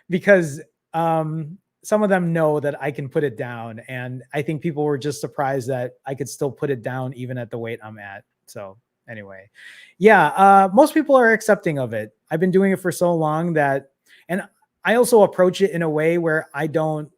Because some of them know that I can put it down. And I think people were just surprised that I could still put it down even at the weight I'm at. So anyway, yeah, most people are accepting of it. I've been doing it for so long that, and I also approach it in a way where I don't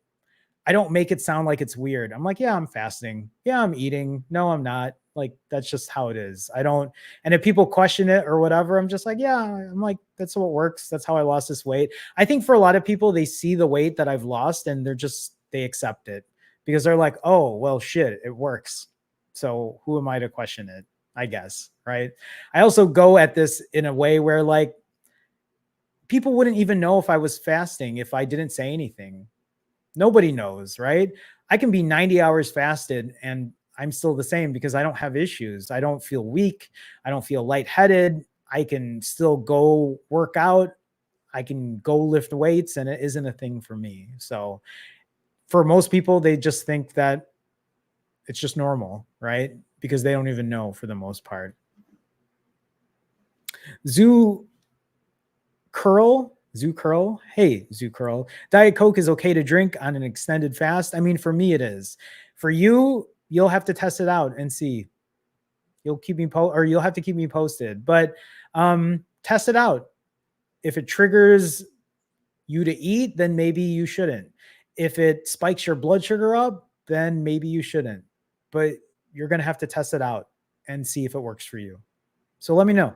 make it sound like it's weird. I'm like, yeah, I'm fasting. Yeah, I'm eating. No, I'm not. Like, that's just how it is. And if people question it or whatever, I'm just like, yeah, I'm like, that's what works. That's how I lost this weight. I think for a lot of people, they see the weight that I've lost and they accept it because they're like, oh, well, shit, it works. So who am I to question it? I guess. Right. I also go at this in a way where like people wouldn't even know if I was fasting if I didn't say anything. Nobody knows, right? I can be 90 hours fasted and I'm still the same because I don't have issues. I don't feel weak. I don't feel lightheaded. I can still go work out. I can go lift weights and it isn't a thing for me. So for most people, they just think that it's just normal, right? because they don't even know for the most part. Zoo Curl. Hey, Zoo Curl. Diet Coke is okay to drink on an extended fast. I mean, for me, it is. For you, you'll have to test it out and see. You'll have to keep me posted. But test it out. If it triggers you to eat, then maybe you shouldn't. If it spikes your blood sugar up, then maybe you shouldn't. But you're going to have to test it out and see if it works for you. So let me know.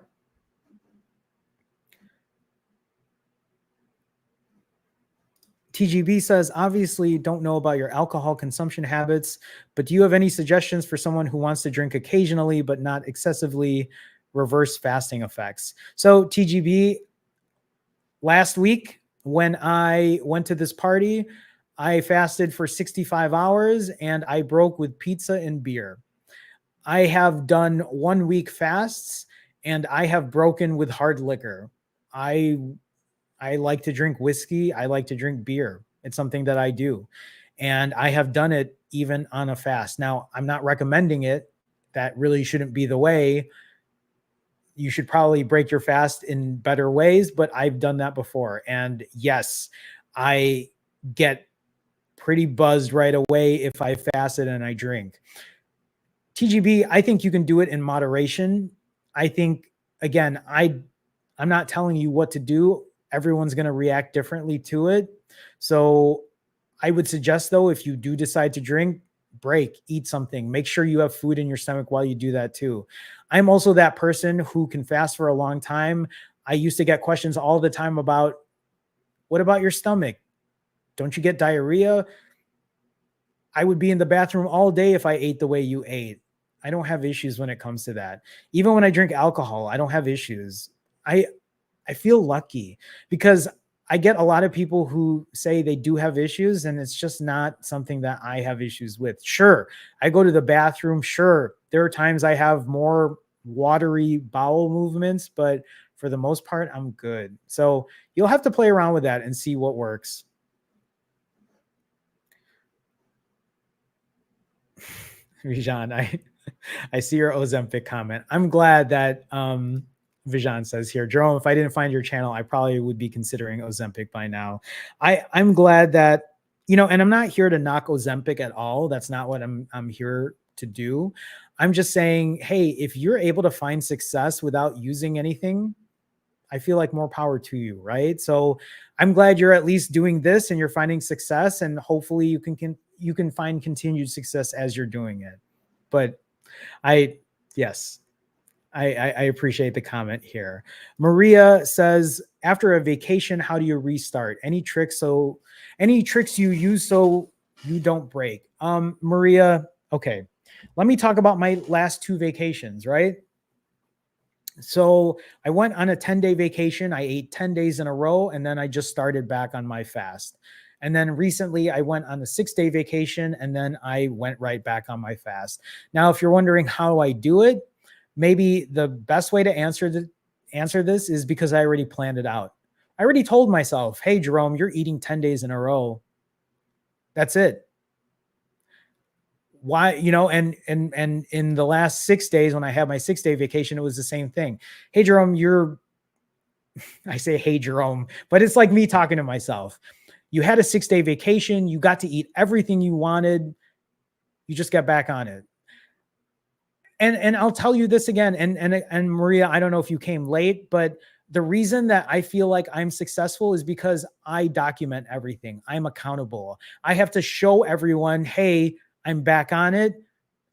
TGB says, obviously don't know about your alcohol consumption habits, but do you have any suggestions for someone who wants to drink occasionally, but not excessively, reverse fasting effects? So TGB, last week when I went to this party, I fasted for 65 hours and I broke with pizza and beer. I have done 1 week fasts and I have broken with hard liquor. I like to drink whiskey. I like to drink beer. It's something that I do. And I have done it even on a fast. Now, I'm not recommending it. That really shouldn't be the way. You should probably break your fast in better ways, but I've done that before. And yes, I get pretty buzzed right away if I fasted and I drink. TGB, I think you can do it in moderation. I think, again, I'm not telling you what to do. Everyone's going to react differently to it. So I would suggest, though, if you do decide to drink, break, eat something, make sure you have food in your stomach while you do that too. I'm also that person who can fast for a long time. I used to get questions all the time about, what about your stomach? Don't you get diarrhea? I would be in the bathroom all day if I ate the way you ate. I don't have issues when it comes to that. Even when I drink alcohol, I don't have issues. I feel lucky because I get a lot of people who say they do have issues, and it's just not something that I have issues with. Sure, I go to the bathroom. Sure, there are times I have more watery bowel movements, but for the most part, I'm good. So you'll have to play around with that and see what works. Vijan, I see your Ozempic comment. I'm glad that Vijan says here, Jerome, if I didn't find your channel, I probably would be considering Ozempic by now. I'm glad that, and I'm not here to knock Ozempic at all. That's not what I'm here to do. I'm just saying, hey, if you're able to find success without using anything, I feel like more power to you, right? So I'm glad you're at least doing this and you're finding success, and hopefully you can find continued success as you're doing it. But yes, I appreciate the comment here. Maria says, after a vacation, how do you restart? Any tricks you use so you don't break? Maria, okay. Let me talk about my last 2 vacations, right? So I went on a 10-day vacation. I ate 10 days in a row, and then I just started back on my fast. And then recently I went on a 6-day vacation, and then I went right back on my fast. Now, if you're wondering how I do it, maybe the best way to answer this is because I already planned it out. I already told myself, hey, Jerome, you're eating 10 days in a row. That's it. Why, and in the last 6 days, when I had my 6-day vacation, it was the same thing. Hey, Jerome, I say, hey, Jerome, but it's like me talking to myself. You had a 6-day vacation. You got to eat everything you wanted. You just got back on it. And I'll tell you this again. And Maria, I don't know if you came late, but the reason that I feel like I'm successful is because I document everything. I'm accountable. I have to show everyone, hey, I'm back on it.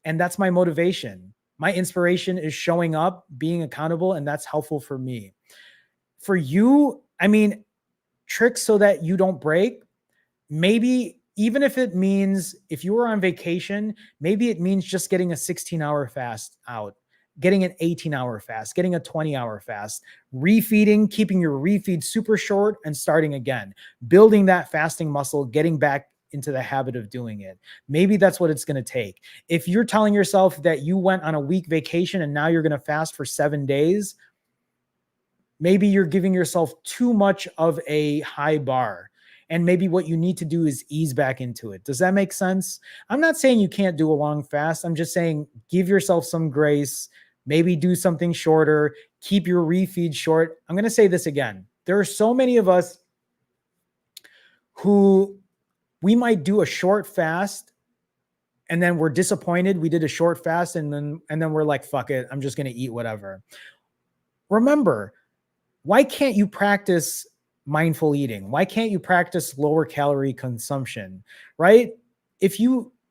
And that's my motivation. My inspiration is showing up, being accountable, and that's helpful for me. For you, tricks so that you don't break, maybe even if it means, if you were on vacation, maybe it means just getting a 16-hour fast out, getting an 18-hour fast, getting a 20-hour fast, refeeding, keeping your refeed super short and starting again, building that fasting muscle, getting back into the habit of doing it. Maybe that's what it's going to take. If you're telling yourself that you went on a week vacation and now you're going to fast for 7 days, maybe you're giving yourself too much of a high bar. And maybe what you need to do is ease back into it. Does that make sense? I'm not saying you can't do a long fast. I'm just saying give yourself some grace, maybe do something shorter, keep your refeed short. I'm going to say this again. There are so many of us who we might do a short fast and then we're disappointed we did a short fast and then we're like, fuck it, I'm just going to eat whatever. Remember, why can't you practice mindful eating? Why can't you practice lower calorie consumption, right?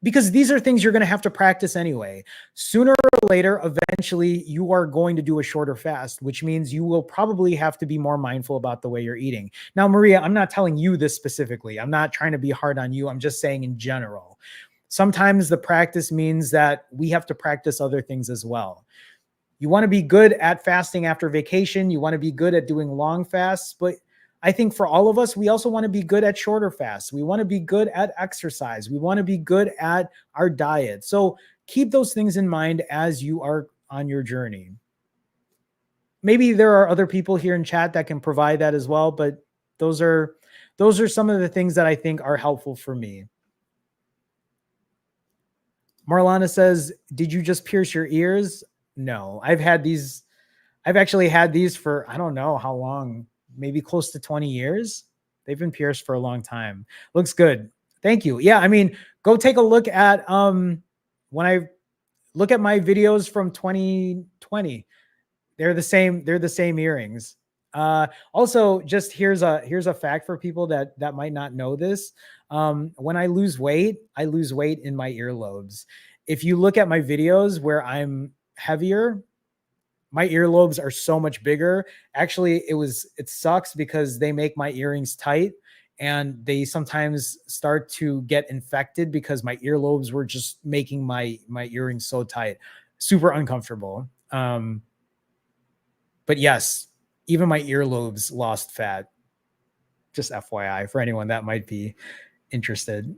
Because these are things you're going to have to practice anyway. Sooner or later, eventually, you are going to do a shorter fast, which means you will probably have to be more mindful about the way you're eating. Now, Maria, I'm not telling you this specifically. I'm not trying to be hard on you. I'm just saying in general. Sometimes the practice means that we have to practice other things as well. You want to be good at fasting after vacation. You want to be good at doing long fasts. But I think for all of us, we also want to be good at shorter fasts. We want to be good at exercise. We want to be good at our diet. So keep those things in mind as you are on your journey. Maybe there are other people here in chat that can provide that as well. But those are some of the things that I think are helpful for me. Marlana says, did you just pierce your ears? No, I've actually had these for, I don't know how long, maybe close to 20 years. They've been pierced for a long time. Looks good. Thank you. Yeah. I mean, go take a look at, when I look at my videos from 2020, they're the same earrings. Also, just here's a fact for people that might not know this. When I lose weight in my earlobes. If you look at my videos where I'm heavier, my earlobes are so much bigger. Actually, it sucks because they make my earrings tight and they sometimes start to get infected because my earlobes were just making my earrings so tight. Super uncomfortable. But yes, even my earlobes lost fat. Just FYI for anyone that might be interested.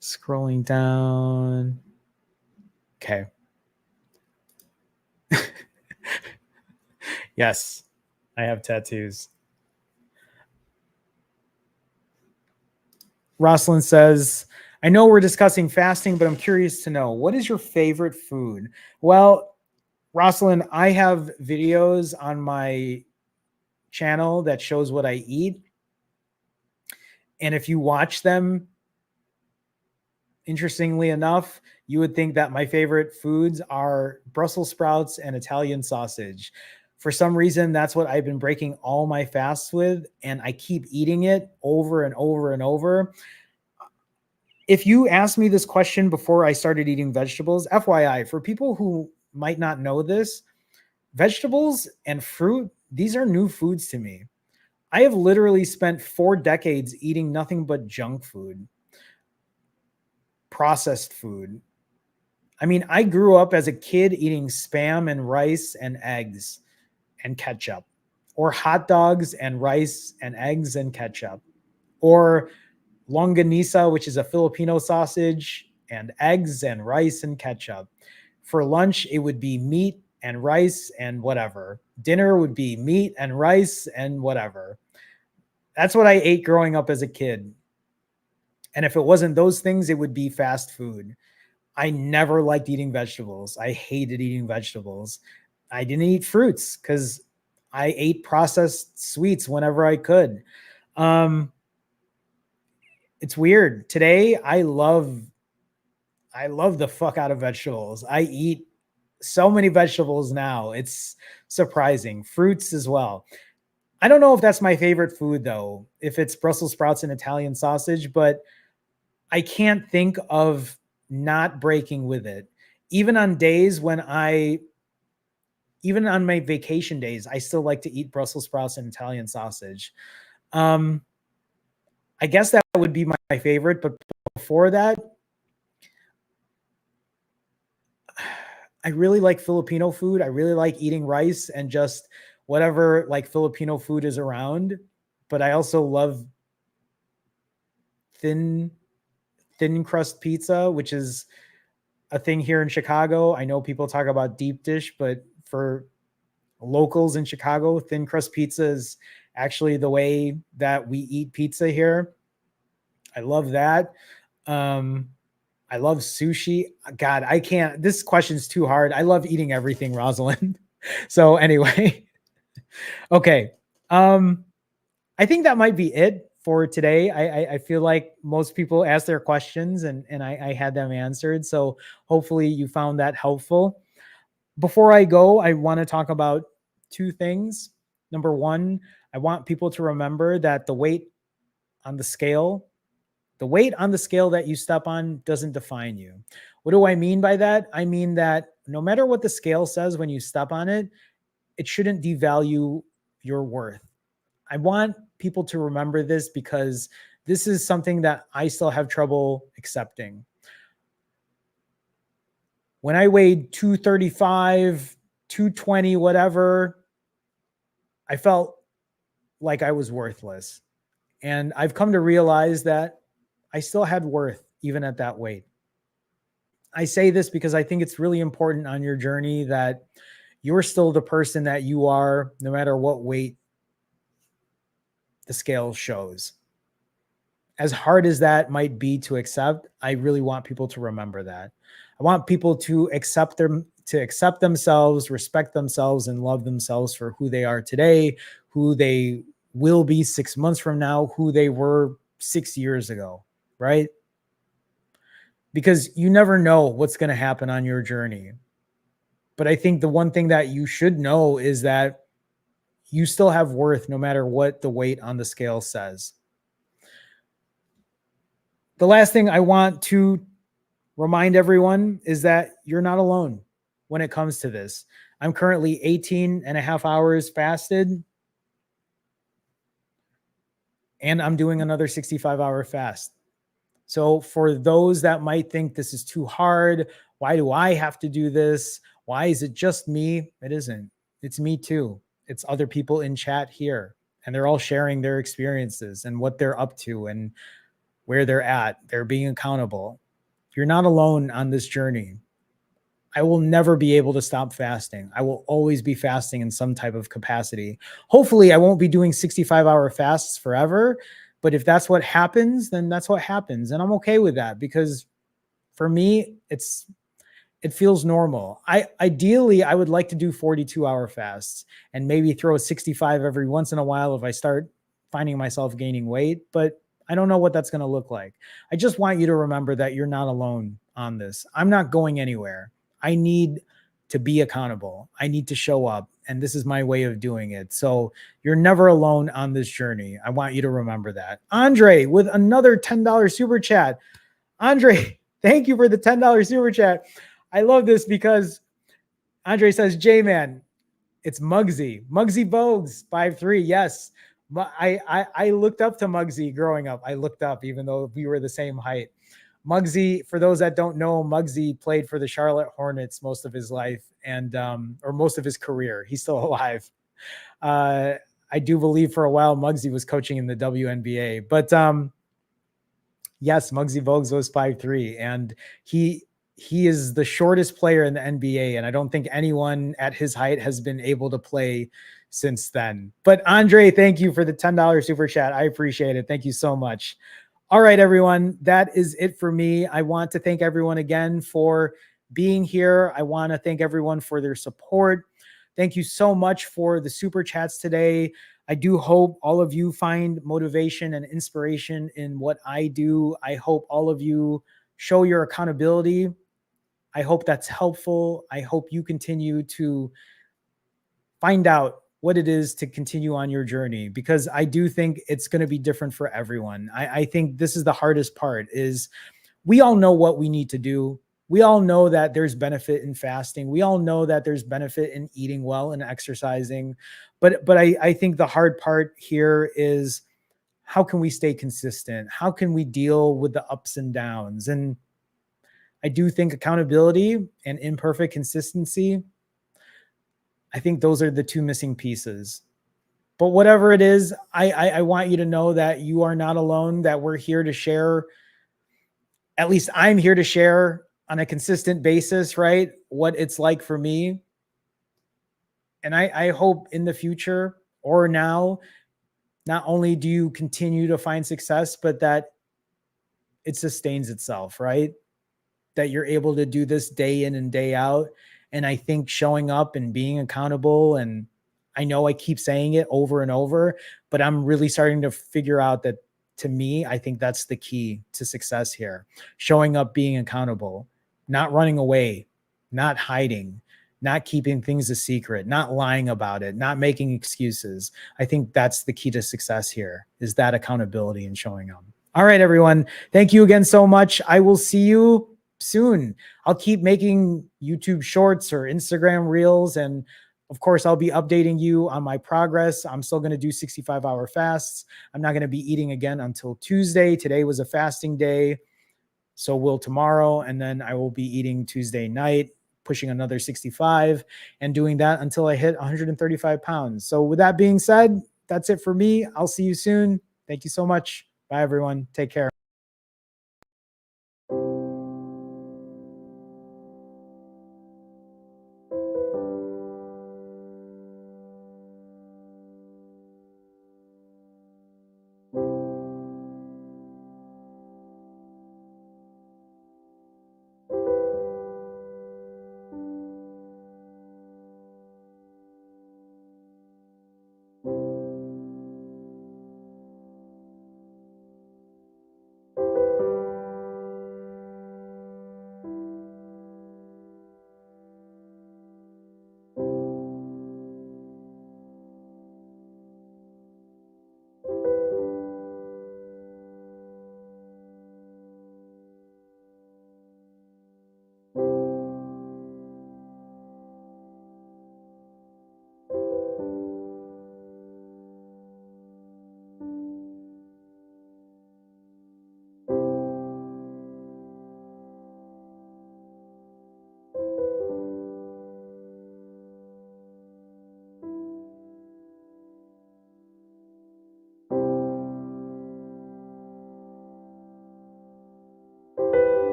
Scrolling down. Okay. Yes, I have tattoos. Rosalind says, I know we're discussing fasting, but I'm curious to know, what is your favorite food? Well, Rosalind, I have videos on my channel that shows what I eat. And if you watch them, interestingly enough, you would think that my favorite foods are Brussels sprouts and Italian sausage. For some reason, that's what I've been breaking all my fasts with, and I keep eating it over and over and over. If you asked me this question before I started eating vegetables, FYI, for people who might not know this, vegetables and fruit, these are new foods to me. I have literally spent 4 decades eating nothing but junk food, processed food. I mean, I grew up as a kid eating Spam and rice and eggs and ketchup, or hot dogs and rice and eggs and ketchup, or longanisa, which is a Filipino sausage, and eggs and rice and ketchup. For lunch, it would be meat and rice and whatever. Dinner would be meat and rice and whatever. That's what I ate growing up as a kid. And if it wasn't those things, it would be fast food. I never liked eating vegetables. I hated eating vegetables. I didn't eat fruits because I ate processed sweets whenever I could. It's weird. Today, I love the fuck out of vegetables. I eat so many vegetables now. It's surprising. Fruits as well. I don't know if that's my favorite food though, if it's Brussels sprouts and Italian sausage, but I can't think of not breaking with it. Even on my vacation days, I still like to eat Brussels sprouts and Italian sausage. I guess that would be my favorite, but before that, I really like Filipino food. I really like eating rice and just whatever like Filipino food is around. But I also love thin crust pizza, which is a thing here in Chicago. I know people talk about deep dish, but for locals in Chicago, thin crust pizza is actually the way that we eat pizza here. I love that. Um, I love sushi. God, I can't. This question's too hard. I love eating everything, Rosalind. So anyway, okay. Um, I think that might be it for today. I feel like most people asked their questions and I had them answered. So hopefully you found that helpful. Before I go, I want to talk about two things. Number one, I want people to remember that on the scale, the weight on the scale that you step on doesn't define you. What do I mean by that? I mean that no matter what the scale says when you step on it, it shouldn't devalue your worth. I want people to remember this because this is something that I still have trouble accepting. When I weighed 235, 220, whatever, I felt like I was worthless. And I've come to realize that I still had worth even at that weight. I say this because I think it's really important on your journey that you're still the person that you are, no matter what weight the scale shows. As hard as that might be to accept, I really want people to remember that. I want people to accept themselves, respect themselves, and love themselves for who they are today, who they will be 6 months from now, who they were 6 years ago, right? Because you never know what's going to happen on your journey. But I think the one thing that you should know is that you still have worth no matter what the weight on the scale says. The last thing I want to remind everyone is that you're not alone when it comes to this. I'm currently 18 and a half hours fasted, and I'm doing another 65-hour fast. So for those that might think this is too hard, why do I have to do this? Why is it just me? It isn't. It's me too. It's other people in chat here, and they're all sharing their experiences and what they're up to and where they're at. They're being accountable. You're not alone on this journey. I will never be able to stop fasting. I will always be fasting in some type of capacity. Hopefully, I won't be doing 65-hour fasts forever. But if that's what happens, then that's what happens. And I'm okay with that because for me, it feels normal. Ideally, I would like to do 42-hour fasts and maybe throw a 65 every once in a while if I start finding myself gaining weight. But I don't know what that's going to look like. I just want you to remember that you're not alone on this. I'm not going anywhere. I need to be accountable. I need to show up. And this is my way of doing it. So you're never alone on this journey. I want you to remember that. Andre with another $10 super chat. Andre, thank you for the $10 super chat. I love this because Andre says, J-Man, it's Muggsy. Muggsy Bogues, 5'3". Yes. I looked up to Muggsy growing up. I looked up even though we were the same height. Muggsy, for those that don't know, Muggsy played for the Charlotte Hornets most of his life and or most of his career. He's still alive. I do believe for a while Muggsy was coaching in the WNBA. But yes, Muggsy Bogues was 5'3", and he is the shortest player in the NBA, and I don't think anyone at his height has been able to play since then. But Andre, thank you for the $10 super chat. I appreciate it. Thank you so much. All right, everyone, that is it for me. I want to thank everyone again for being here. I want to thank everyone for their support. Thank you so much for the super chats today. I do hope all of you find motivation and inspiration in what I do. I hope all of you show your accountability. I hope that's helpful. I hope you continue to find out what it is to continue on your journey, because I do think it's going to be different for everyone. I think this is the hardest part is we all know what we need to do. We all know that there's benefit in fasting. We all know that there's benefit in eating well and exercising. But I think the hard part here is how can we stay consistent? How can we deal with the ups and downs? And I do think accountability and imperfect consistency, I think those are the two missing pieces. But whatever it is, I want you to know that you are not alone, that we're here to share. At least I'm here to share on a consistent basis, right? What it's like for me. And I hope in the future or now, not only do you continue to find success, but that it sustains itself, right? That you're able to do this day in and day out. And I think showing up and being accountable, and I know I keep saying it over and over, but I'm really starting to figure out that, to me, I think that's the key to success here. Showing up, being accountable, not running away, not hiding, not keeping things a secret, not lying about it, not making excuses. I think that's the key to success here, is that accountability and showing up. All right, everyone. Thank you again so much. I will see you soon. I'll keep making YouTube shorts or Instagram reels. And of course, I'll be updating you on my progress. I'm still going to do 65-hour fasts. I'm not going to be eating again until Tuesday. Today was a fasting day. So will tomorrow. And then I will be eating Tuesday night, pushing another 65 and doing that until I hit 135 pounds. So with that being said, that's it for me. I'll see you soon. Thank you so much. Bye, everyone. Take care.